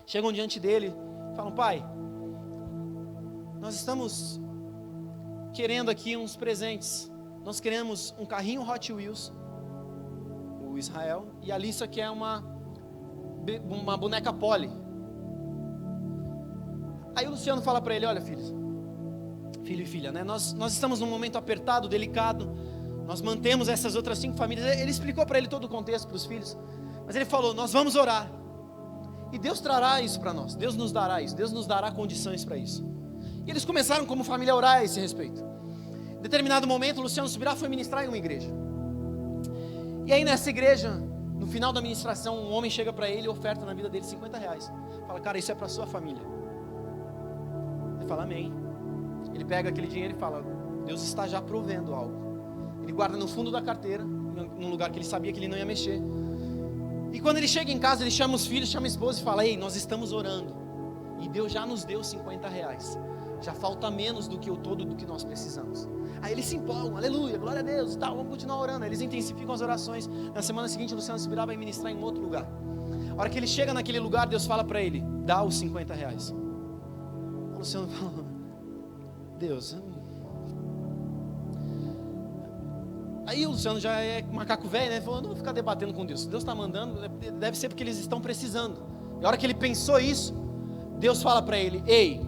chegam diante dele e falam: pai, nós estamos querendo aqui uns presentes. Nós queremos um carrinho Hot Wheels, o Israel, e a Alissa quer uma boneca Polly. Aí o Luciano fala para ele: olha, filho e filha, né? Nós estamos num momento apertado, delicado. Nós mantemos essas outras 5 famílias. Ele explicou para ele todo o contexto para os filhos, mas ele falou: nós vamos orar, e Deus trará isso para nós. Deus nos dará isso, Deus nos dará condições para isso. E eles começaram como família a orar a esse respeito. Em determinado momento, o Luciano Subirá foi ministrar em uma igreja. E aí nessa igreja, no final da ministração, um homem chega para ele e oferta na vida dele R$50. Fala: cara, isso é para sua família. Ele fala: amém. Ele pega aquele dinheiro e fala: Deus está já provendo algo. Ele guarda no fundo da carteira, num lugar que ele sabia que ele não ia mexer. E quando ele chega em casa, ele chama os filhos, chama a esposa e fala: ei, nós estamos orando, e Deus já nos deu R$50. Já falta menos do que o todo do que nós precisamos. Aí eles se empolgam: aleluia, glória a Deus, tá, vamos continuar orando. Aí eles intensificam as orações. Na semana seguinte, o Luciano Subirá vai ministrar em outro lugar. A hora que ele chega naquele lugar, Deus fala para ele: dá os R$50. O Luciano fala: Deus. Aí o Luciano já é macaco velho, né? Falou, não vou ficar debatendo com Deus. Se Deus está mandando, deve ser porque eles estão precisando. E a hora que ele pensou isso, Deus fala para ele, ei,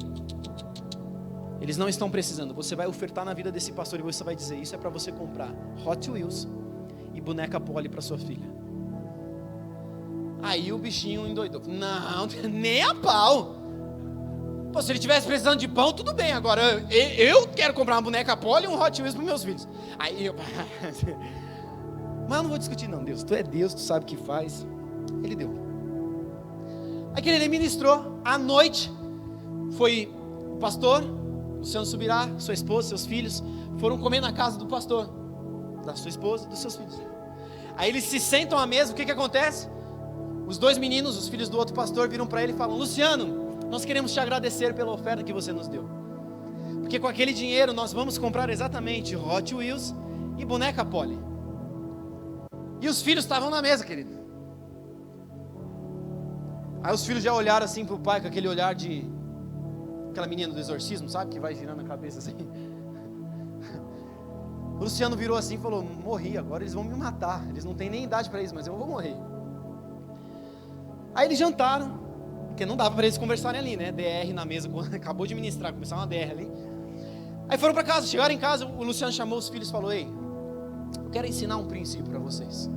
eles não estão precisando. Você vai ofertar na vida desse pastor e você vai dizer, isso é para você comprar Hot Wheels e boneca Polly para sua filha. Aí o bichinho endoidou. Não, nem a pau. Pô, se ele estivesse precisando de pão, tudo bem. Agora, eu quero comprar uma boneca Polly e um Hot Wheels para meus filhos. Aí eu... Mas eu não vou discutir não, Deus. Tu é Deus, tu sabe o que faz. Ele deu. Aí que ele ministrou, à noite, foi o pastor, Luciano Subirá, sua esposa, seus filhos, foram comer na casa do pastor, da sua esposa e dos seus filhos. Aí eles se sentam à mesa, o que acontece? Os dois meninos, os filhos do outro pastor, viram para ele e falam, Luciano, nós queremos te agradecer pela oferta que você nos deu. Porque com aquele dinheiro nós vamos comprar exatamente Hot Wheels e boneca Polly. E os filhos estavam na mesa, querido. Aí os filhos já olharam assim para o pai com aquele olhar de... Aquela menina do exorcismo, sabe? Que vai girando a cabeça assim. O Luciano virou assim e falou, morri, agora eles vão me matar. Eles não têm nem idade para isso, mas eu vou morrer. Aí eles jantaram, porque não dava para eles conversarem ali, né? DR na mesa, acabou de ministrar, começou uma DR ali. Aí foram para casa, chegaram em casa, o Luciano chamou os filhos e falou, ei, eu quero ensinar um princípio para vocês.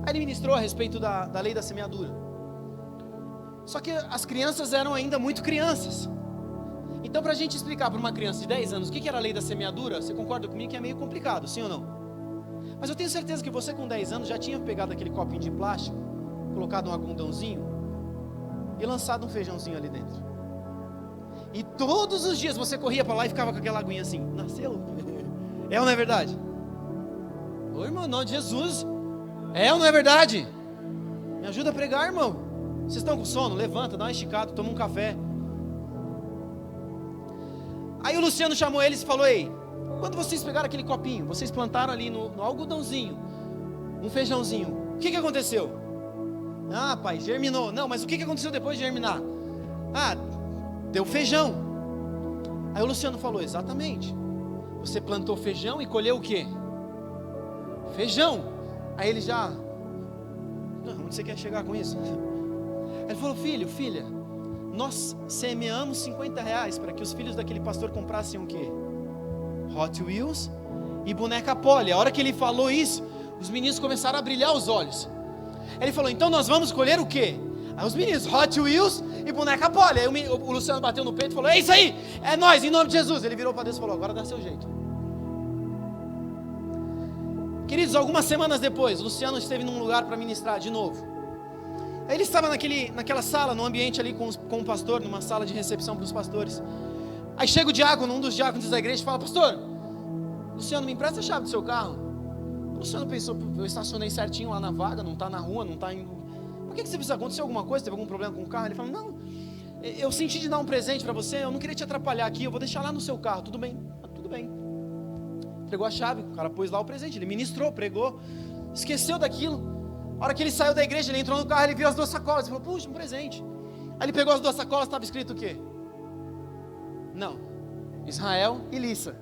Aí ele ministrou a respeito da lei da semeadura. Só que as crianças eram ainda muito crianças. Então para a gente explicar para uma criança de 10 anos o que era a lei da semeadura, você concorda comigo que é meio complicado, sim ou não? Mas eu tenho certeza que você com 10 anos já tinha pegado aquele copinho de plástico, colocado um agundãozinho e lançado um feijãozinho ali dentro. E todos os dias você corria para lá e ficava com aquela aguinha assim, nasceu? É ou não é verdade? Ô irmão, em nome de Jesus, é ou não é verdade? Me ajuda a pregar, irmão. Vocês estão com sono? Levanta, dá uma esticada, toma um café. Aí o Luciano chamou eles e falou, ei, quando vocês pegaram aquele copinho, vocês plantaram ali no algodãozinho um feijãozinho, o que aconteceu? Ah, pai, germinou. Não, mas o que aconteceu depois de germinar? Ah, deu feijão. Aí o Luciano falou, exatamente. Você plantou feijão e colheu o quê? Feijão. Aí ele já... Onde você quer chegar com isso? Aí ele falou, filho, filha, nós semeamos R$50 para que os filhos daquele pastor comprassem o quê? Hot Wheels e boneca Polly. A hora que ele falou isso, os meninos começaram a brilhar os olhos. Ele falou, então nós vamos colher o quê? Aí os meninos, Hot Wheels e boneca Polly. Aí o Luciano bateu no peito e falou, é isso aí, é nós, em nome de Jesus. Ele virou para Deus e falou, agora dá seu jeito. Queridos, algumas semanas depois, o Luciano esteve num lugar para ministrar de novo. Aí ele estava naquela sala, no ambiente ali com o pastor, numa sala de recepção para os pastores. Aí chega o diácono, um dos diáconos da igreja, e fala, pastor, Luciano, me empresta a chave do seu carro. O Luciano pensou, eu estacionei certinho lá na vaga, não está na rua, não está indo... Por que você precisa acontecer alguma coisa, teve algum problema com o carro? Ele falou, não, eu senti de dar um presente para você, eu não queria te atrapalhar aqui, eu vou deixar lá no seu carro, tudo bem? Tudo bem. Entregou a chave, o cara pôs lá o presente, ele ministrou, pregou, esqueceu daquilo. A hora que ele saiu da igreja, ele entrou no carro, ele viu as duas sacolas, ele falou, puxa, um presente. Aí ele pegou as duas sacolas, estava escrito o quê? Não, Israel e Lissa.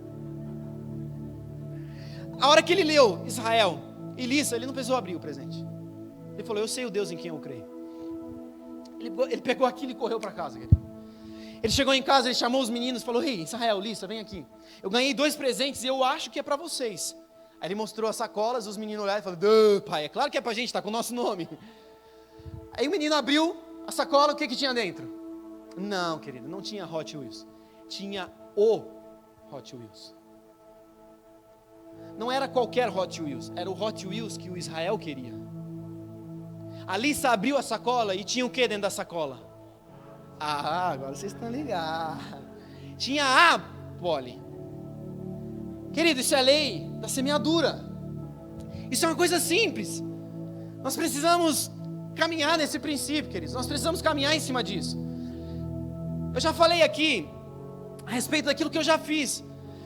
A hora que ele leu Israel e Lissa, ele não precisou abrir o presente. Ele falou, eu sei o Deus em quem eu creio. Ele pegou aquilo e correu para casa. Ele chegou em casa, ele chamou os meninos e falou, ei, Israel, Lissa, vem aqui. Eu ganhei 2 presentes e eu acho que é para vocês. Aí ele mostrou as sacolas, os meninos olharam e falaram, pai, é claro que é para a gente, está com o nosso nome. Aí o menino abriu a sacola, o que tinha dentro? Não, querido, não tinha Hot Wheels. Tinha o Hot Wheels. Não era qualquer Hot Wheels, era o Hot Wheels que o Israel queria. A Lissa abriu a sacola e tinha o que dentro da sacola? Ah, agora vocês estão ligados. Tinha a Polly. Querido, isso é a lei da semeadura. Isso é uma coisa simples. Nós precisamos caminhar nesse princípio, queridos. Nós precisamos caminhar em cima disso. Eu já falei aqui a respeito daquilo que eu já fiz.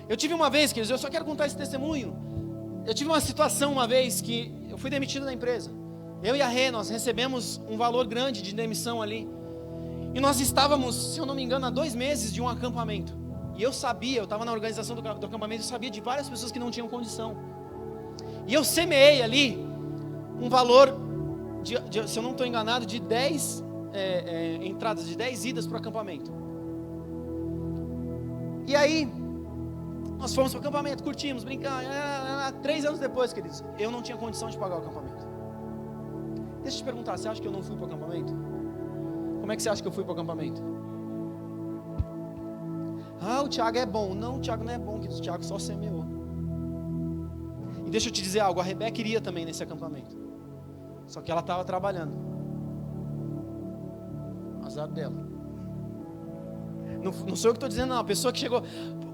Eu tive uma vez, queridos, eu só quero contar esse testemunho. Eu tive uma situação uma vez que eu fui demitido da empresa. Eu e a Rê, nós recebemos um valor grande de demissão ali. E nós estávamos, se eu não me engano, há 2 meses de um acampamento. E eu sabia, eu estava na organização do acampamento, eu sabia de várias pessoas que não tinham condição. E eu semeei ali um valor, se eu não estou enganado, de 10 entradas, de 10 idas para o acampamento. E aí, nós fomos para o acampamento, curtimos, brincamos. 3 anos depois, queridos, eu não tinha condição de pagar o acampamento. Deixa eu te perguntar, você acha que eu não fui para o acampamento? Como é que você acha que eu fui para o acampamento? O Thiago é bom. Não, o Thiago não é bom, queridos, o Thiago só semeou. E deixa eu te dizer algo, a Rebeca iria também nesse acampamento. Só que ela estava trabalhando. Azar dela. Não sou eu que estou dizendo, não. A pessoa que chegou...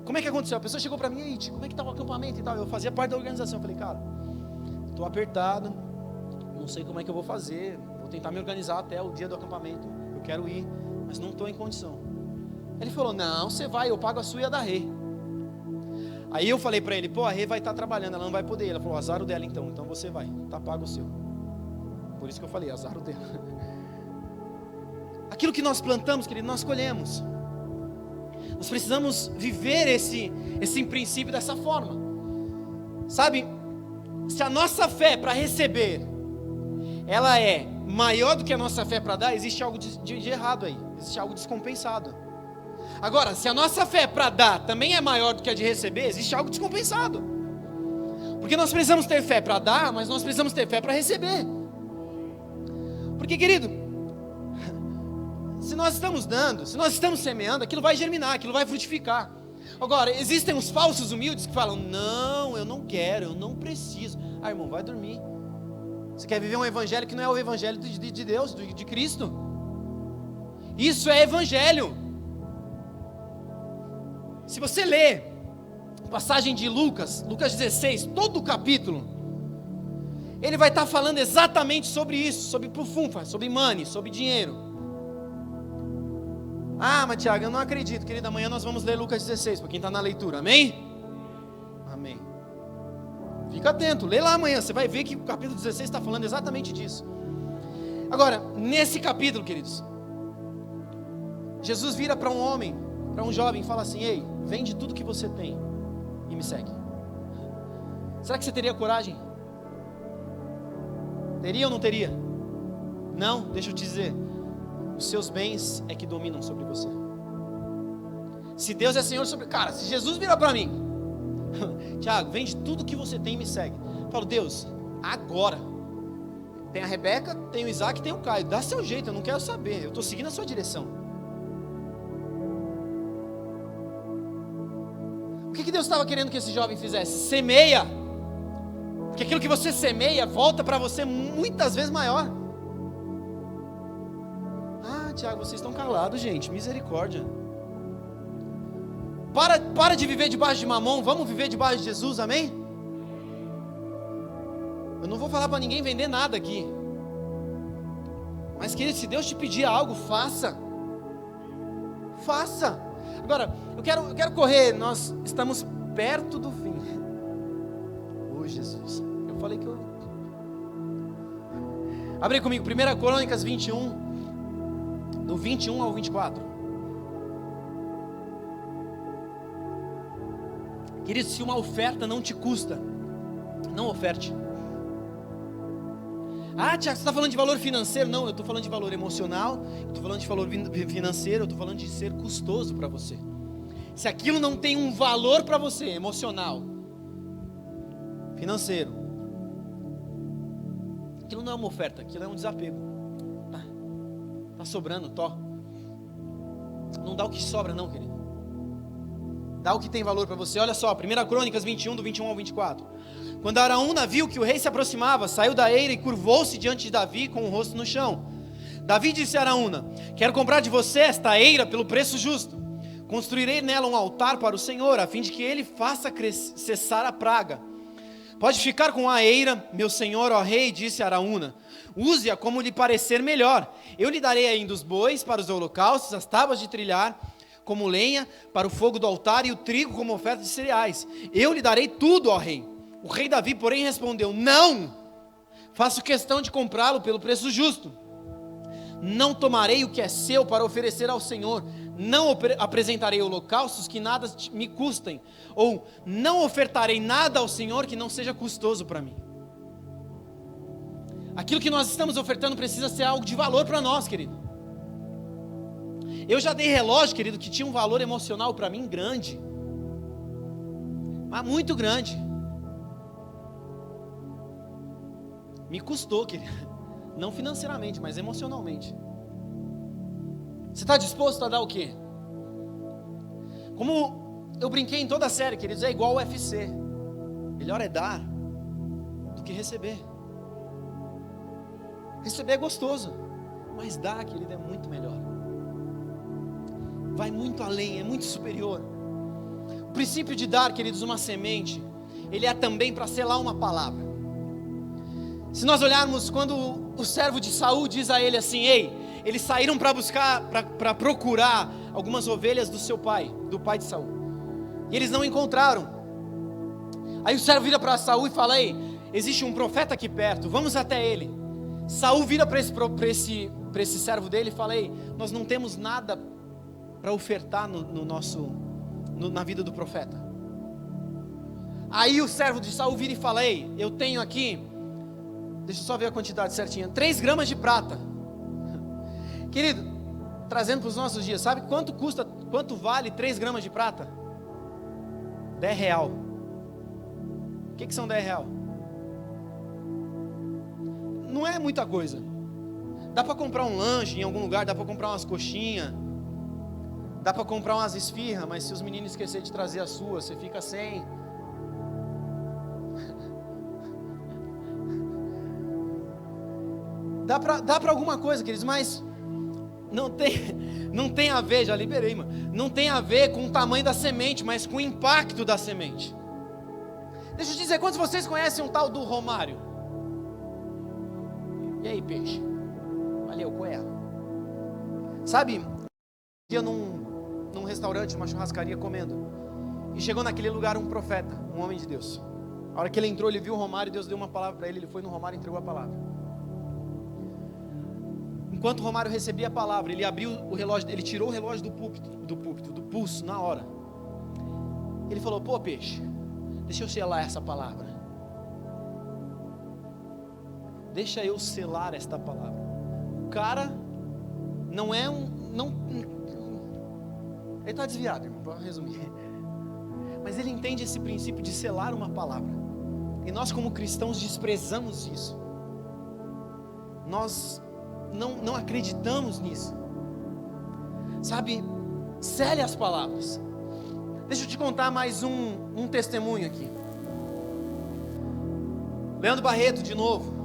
Como é que aconteceu? A pessoa chegou para mim, e aí, como é que está o acampamento e tal? Eu fazia parte da organização. Eu falei, cara, estou apertado, não sei como é que eu vou fazer, vou tentar me organizar até o dia do acampamento, eu quero ir, mas não estou em condição. Ele falou, não, você vai, eu pago a sua e a da Rê. Aí eu falei para ele, a Rê vai estar trabalhando, ela não vai poder. Ela falou, azar o dela então você vai, tá pago o seu. Por isso que eu falei, azar o dela. Aquilo que nós plantamos, querido, nós colhemos. Nós precisamos viver esse princípio dessa forma. Sabe, se a nossa fé para receber, ela é maior do que a nossa fé para dar, existe algo de errado aí, existe algo descompensado. Agora, se a nossa fé para dar também é maior do que a de receber, existe algo descompensado. Porque nós precisamos ter fé para dar, mas nós precisamos ter fé para receber. Porque, querido, se nós estamos dando, se nós estamos semeando, aquilo vai germinar, aquilo vai frutificar. Agora, existem os falsos humildes que falam, não, eu não quero, eu não preciso. Irmão, vai dormir. Você quer viver um evangelho que não é o evangelho de Deus, de Cristo. Isso é evangelho. Se você ler a passagem de Lucas 16, todo o capítulo, ele vai estar falando exatamente sobre isso, sobre pufunfa, sobre money, sobre dinheiro. Mas Tiago, eu não acredito, querida, amanhã nós vamos ler Lucas 16, para quem está na leitura, amém? Amém. Fica atento, lê lá amanhã, você vai ver que o capítulo 16 está falando exatamente disso. Agora, nesse capítulo, queridos, Jesus vira para um homem, para um jovem e fala assim, ei, vende tudo que você tem e me segue. Será que você teria coragem? Teria ou não teria? Não, deixa eu te dizer, os seus bens é que dominam sobre você. Se Deus é Senhor sobre... Cara, se Jesus virar para mim, Tiago, vende tudo que você tem e me segue. Eu falo, Deus, agora. Tem a Rebeca, tem o Isaac, tem o Caio. Dá seu jeito, eu não quero saber. Eu estou seguindo a sua direção. O que Deus estava querendo que esse jovem fizesse? Semeia. Porque aquilo que você semeia volta para você muitas vezes maior. Tiago, vocês estão calados, gente, misericórdia. Para de viver debaixo de mamon, vamos viver debaixo de Jesus, amém? Eu não vou falar para ninguém vender nada aqui. Mas querido, se Deus te pedir algo, faça. Faça. Agora, eu quero correr, nós estamos perto do fim. Jesus, eu falei que eu... Abre aí comigo, 1 Crônicas 21, do 21 ao 24. Querido, se uma oferta não te custa, não oferte. Tiago, você está falando de valor financeiro? Não, eu estou falando de valor emocional, eu estou falando de valor financeiro, eu estou falando de ser custoso para você. Se aquilo não tem um valor para você, emocional, financeiro, aquilo não é uma oferta, aquilo é um desapego. Tá sobrando, não dá o que sobra não, querido. Dá o que tem valor para você. Olha só, 1 Crônicas 21, do 21 ao 24. Quando Araúna viu que o rei se aproximava, saiu da eira e curvou-se diante de Davi com o rosto no chão. Davi disse a Araúna, quero comprar de você esta eira pelo preço justo. Construirei nela um altar para o Senhor, a fim de que ele faça cessar a praga. Pode ficar com a eira, meu senhor, ó rei, disse Araúna. Use-a como lhe parecer melhor. Eu lhe darei ainda os bois para os holocaustos, as tábuas de trilhar como lenha para o fogo do altar e o trigo como oferta de cereais. Eu lhe darei tudo, ó rei. O rei Davi, porém, respondeu, não, faço questão de comprá-lo pelo preço justo. Não tomarei o que é seu para oferecer ao Senhor. não apresentarei holocaustos que nada me custem, ou não ofertarei nada ao Senhor que não seja custoso para mim. Aquilo que nós estamos ofertando precisa ser algo de valor para nós, querido. Eu já dei relógio, querido, que tinha um valor emocional para mim grande, mas muito grande. Me custou, querido, não financeiramente, mas emocionalmente. Você está disposto a dar o quê? Como eu brinquei em toda a série, queridos, é igual o UFC. Melhor é dar do que receber. Receber é gostoso, mas dar, querido, é muito melhor. Vai muito além, é muito superior. O princípio de dar, queridos, uma semente, ele é também para selar uma palavra. Se nós olharmos quando o servo de Saul diz a ele assim: ei, eles saíram para buscar, para procurar algumas ovelhas do seu pai, do pai de Saul, e eles não encontraram. Aí o servo vira para Saul e fala: ei, existe um profeta aqui perto, vamos até ele. Saul vira para esse servo dele e fala: ei, nós não temos nada para ofertar na vida do profeta. Aí o servo de Saul vira e fala: ei, eu tenho aqui, deixa eu só ver a quantidade certinha, 3 gramas de prata. Querido, trazendo para os nossos dias, sabe quanto vale 3 gramas de prata? 10 real. O que são 10 real? Não é muita coisa. Dá para comprar um lanche em algum lugar, dá para comprar umas coxinhas, dá para comprar umas esfirras, mas se os meninos esquecerem de trazer a sua, você fica sem. Dá para alguma coisa, queridos, mas não tem a ver, já liberei, mano. Não tem a ver com o tamanho da semente, mas com o impacto da semente. Deixa eu dizer, quantos de vocês conhecem um tal do Romário? E aí, peixe? Valeu, qual é? Sabe, um dia num restaurante, uma churrascaria, comendo, e chegou naquele lugar um profeta, um homem de Deus. A hora que ele entrou, ele viu o Romário, Deus deu uma palavra para ele, ele foi no Romário e entregou a palavra. Enquanto o Romário recebia a palavra, ele abriu o relógio, ele tirou o relógio do pulso, na hora. Ele falou: pô, peixe, deixa eu selar essa palavra. Deixa eu selar esta palavra. O cara não é ele está desviado, irmão, para resumir. Mas ele entende esse princípio de selar uma palavra. E nós como cristãos desprezamos isso. Nós não acreditamos nisso. Sabe, cele as palavras. Deixa eu te contar mais um testemunho aqui. Leandro Barreto, de novo.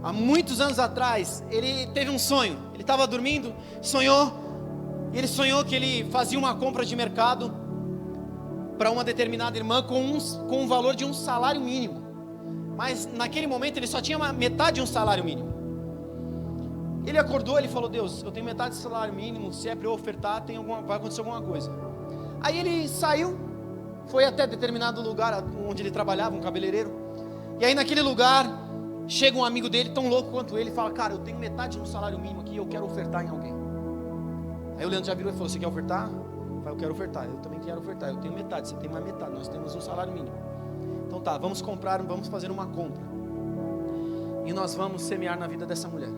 Há muitos anos atrás, ele teve um sonho. Ele estava dormindo, ele sonhou que ele fazia uma compra de mercado para uma determinada irmã com um valor de um salário mínimo. Mas naquele momento ele só tinha metade de um salário mínimo. Ele acordou, ele falou: Deus, eu tenho metade do salário mínimo, se é para eu ofertar, vai acontecer alguma coisa. Aí ele saiu, foi até determinado lugar onde ele trabalhava, um cabeleireiro. E aí naquele lugar, chega um amigo dele, tão louco quanto ele, e fala: cara, eu tenho metade do salário mínimo aqui, eu quero ofertar em alguém. Aí o Leandro já virou e falou: você quer ofertar? Eu falei: eu quero ofertar, eu também quero ofertar, eu tenho metade, você tem mais metade, nós temos um salário mínimo. Então tá, vamos fazer uma compra. E nós vamos semear na vida dessa mulher.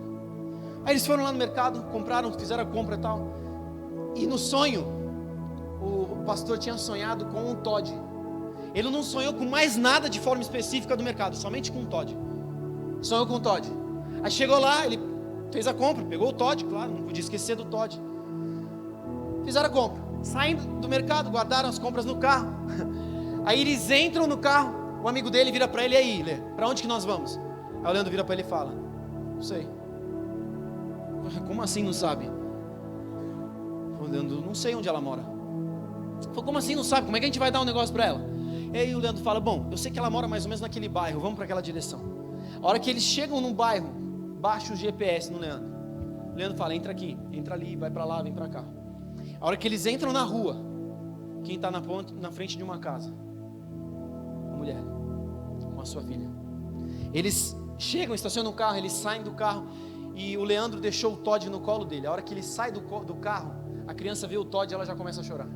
Aí eles foram lá no mercado, compraram, fizeram a compra e tal. E no sonho, o pastor tinha sonhado com um Todd. Ele não sonhou com mais nada de forma específica do mercado, somente com um Todd. Sonhou com o Todd. Aí chegou lá, ele fez a compra, pegou o Todd, claro, não podia esquecer do Todd. Fizeram a compra, saindo do mercado, guardaram as compras no carro. Aí eles entram no carro, o amigo dele vira para ele: e aí, Lê, para onde que nós vamos? Aí o Leandro vira para ele e fala: não sei. Como assim não sabe? O Leandro: não sei onde ela mora. Falou: como assim não sabe? Como é que a gente vai dar um negócio para ela? E aí o Leandro fala: bom, eu sei que ela mora mais ou menos naquele bairro, vamos para aquela direção. A hora que eles chegam num bairro, baixa o GPS no Leandro. O Leandro fala: entra aqui, entra ali, vai para lá, vem para cá. A hora que eles entram na rua, quem está na frente de uma casa? A mulher, com a sua filha. Eles chegam, estacionam o carro, eles saem do carro. E o Leandro deixou o Todd no colo dele. A hora que ele sai do carro, a criança vê o Todd e ela já começa a chorar.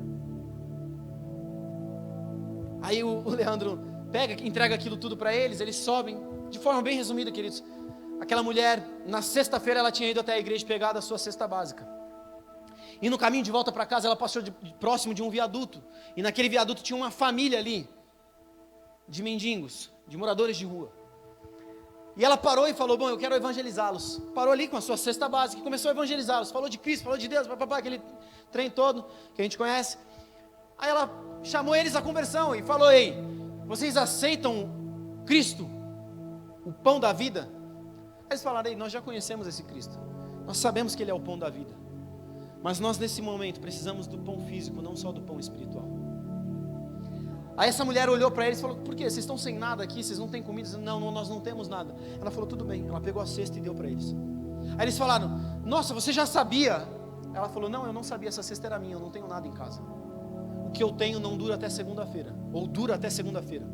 Aí o Leandro pega, entrega aquilo tudo para eles, eles sobem, de forma bem resumida, queridos. Aquela mulher, na sexta-feira ela tinha ido até a igreja pegar a sua cesta básica. E no caminho de volta para casa ela passou próximo de um viaduto. E naquele viaduto tinha uma família ali, de mendigos, de moradores de rua. E ela parou e falou, bom, eu quero evangelizá-los. Parou ali com a sua cesta básica e começou a evangelizá-los. Falou de Cristo, falou de Deus, papapá, aquele trem todo que a gente conhece. Aí ela chamou eles à conversão e falou, ei, vocês aceitam Cristo, o pão da vida? Eles falaram, ei, nós já conhecemos esse Cristo. Nós sabemos que Ele é o pão da vida. Mas nós nesse momento precisamos do pão físico, não só do pão espiritual. Aí essa mulher olhou para eles e falou, por quê? Vocês estão sem nada aqui? Vocês não têm comida? Não, nós não temos nada. Ela falou, tudo bem. Ela pegou a cesta e deu para eles. Aí eles falaram, nossa, você já sabia? Ela falou, não, eu não sabia, essa cesta era minha, eu não tenho nada em casa. O que eu tenho não dura até segunda-feira, ou dura até segunda-feira.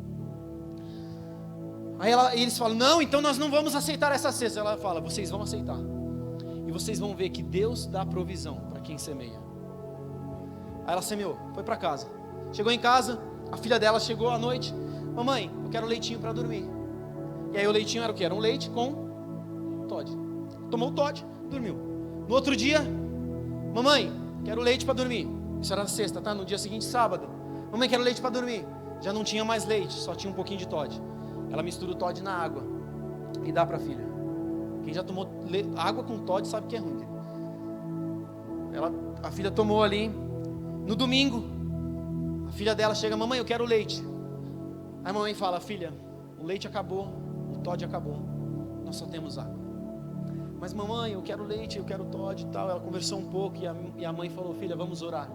Aí eles falam, não, então nós não vamos aceitar essa cesta. Ela fala, vocês vão aceitar. E vocês vão ver que Deus dá provisão para quem semeia. Aí ela semeou, foi para casa. Chegou em casa, a filha dela chegou à noite. Mamãe, eu quero leitinho para dormir. E aí o leitinho era o quê? Era um leite com Todd. Tomou o Todd, dormiu. No outro dia, mamãe, quero leite para dormir. Isso era na sexta, tá? No dia seguinte, sábado. Mamãe, quero leite para dormir. Já não tinha mais leite, só tinha um pouquinho de Todd. Ela mistura o Todd na água e dá para a filha. Quem já tomou água com Todd sabe que é ruim. A filha tomou ali. No domingo, a filha dela chega, mamãe, eu quero leite. Aí a mamãe fala, filha, o leite acabou, o Todd acabou, nós só temos água. Mas mamãe, eu quero leite, eu quero Todd e tal. Ela conversou um pouco e a mãe falou, filha, vamos orar.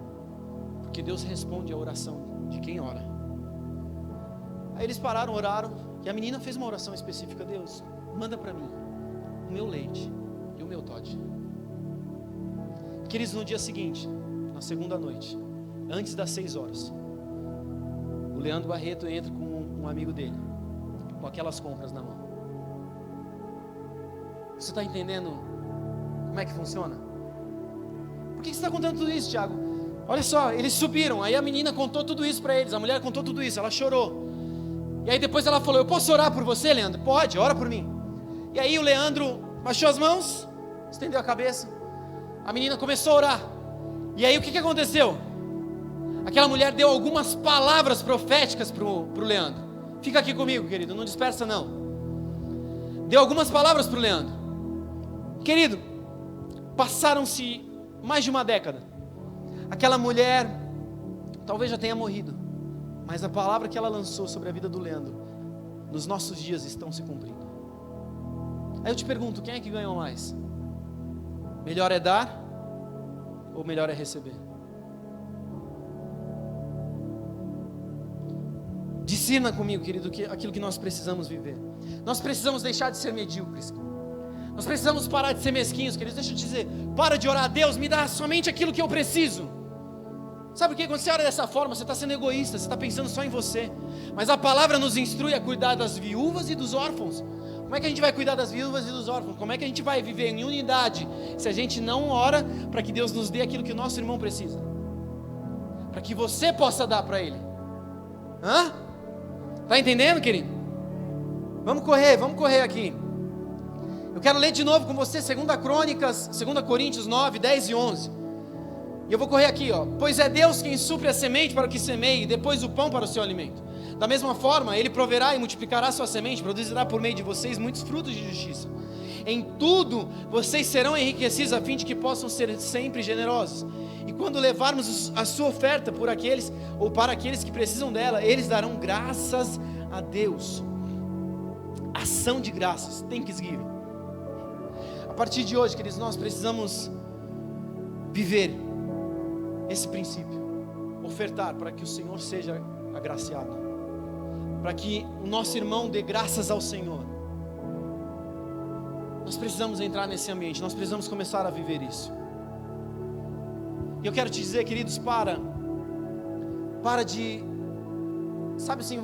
Porque Deus responde a oração de quem ora. Aí eles pararam, oraram, e a menina fez uma oração específica, Deus, manda para mim o meu leite e o meu Todd. Queridos, no dia seguinte, na segunda noite, antes das 6 horas, o Leandro Barreto entra com um amigo dele, com aquelas compras na mão. Você está entendendo como é que funciona? Por que você está contando tudo isso, Tiago? Olha só, eles subiram, aí a menina contou tudo isso para eles, a mulher contou tudo isso, ela chorou. E aí depois ela falou, eu posso orar por você, Leandro? Pode, ora por mim. E aí o Leandro baixou as mãos, estendeu a cabeça, a menina começou a orar. E aí o que aconteceu? Aquela mulher deu algumas palavras proféticas pro Leandro. Fica aqui comigo, querido, não dispersa não. Deu algumas palavras pro Leandro. Querido, passaram-se mais de uma década. Aquela mulher talvez já tenha morrido, mas a palavra que ela lançou sobre a vida do Leandro, nos nossos dias estão se cumprindo. Aí eu te pergunto, quem é que ganhou mais? Melhor é dar ou melhor é receber? Discirna comigo, querido, aquilo que nós precisamos viver. Nós precisamos deixar de ser medíocres. Nós precisamos parar de ser mesquinhos, queridos. Deixa eu te dizer, para de orar a Deus, me dá somente aquilo que eu preciso. Sabe por quê? Quando você ora dessa forma, você está sendo egoísta, você está pensando só em você. Mas a palavra nos instrui a cuidar das viúvas e dos órfãos. Como é que a gente vai cuidar das viúvas e dos órfãos? Como é que a gente vai viver em unidade se a gente não ora para que Deus nos dê aquilo que o nosso irmão precisa? Para que você possa dar para ele. Está entendendo, querido? Vamos correr aqui. Eu quero ler de novo com você 2 Coríntios 9, 10 e 11. E eu vou correr aqui, ó. Pois é Deus quem supre a semente para o que semeie, e depois o pão para o seu alimento. Da mesma forma, Ele proverá e multiplicará a sua semente, produzirá por meio de vocês muitos frutos de justiça. Em tudo, vocês serão enriquecidos a fim de que possam ser sempre generosos. E quando levarmos a sua oferta por aqueles, ou para aqueles que precisam dela, eles darão graças a Deus. Ação de graças, thanksgiving. A partir de hoje, queridos, nós precisamos viver esse princípio, ofertar para que o Senhor seja agraciado, para que o nosso irmão dê graças ao Senhor. Nós precisamos entrar nesse ambiente, nós precisamos começar a viver isso. E eu quero te dizer, queridos, para de, sabe assim,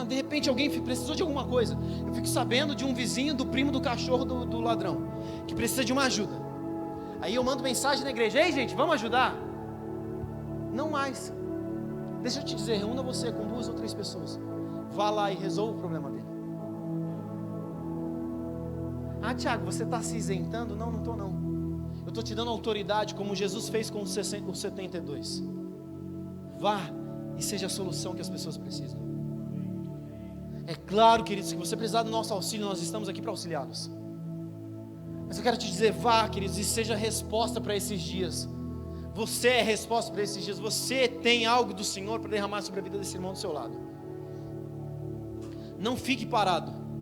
de repente alguém precisou de alguma coisa, eu fico sabendo de um vizinho do primo do cachorro do ladrão, que precisa de uma ajuda. Aí eu mando mensagem na igreja: ei gente, vamos ajudar? Não mais. Deixa eu te dizer, reúna você com 2 ou 3 pessoas, vá lá e resolva o problema dele. Ah, Tiago, você está se isentando? Não, não estou não. Eu estou te dando autoridade, como Jesus fez com os 72. Vá e seja a solução que as pessoas precisam. É claro, queridos, que você precisar do nosso auxílio, nós estamos aqui para auxiliá-los. Mas eu quero te dizer, vá, queridos, e seja a resposta para esses dias. Você é a resposta para esses dias. Você tem algo do Senhor para derramar sobre a vida desse irmão do seu lado. Não fique parado.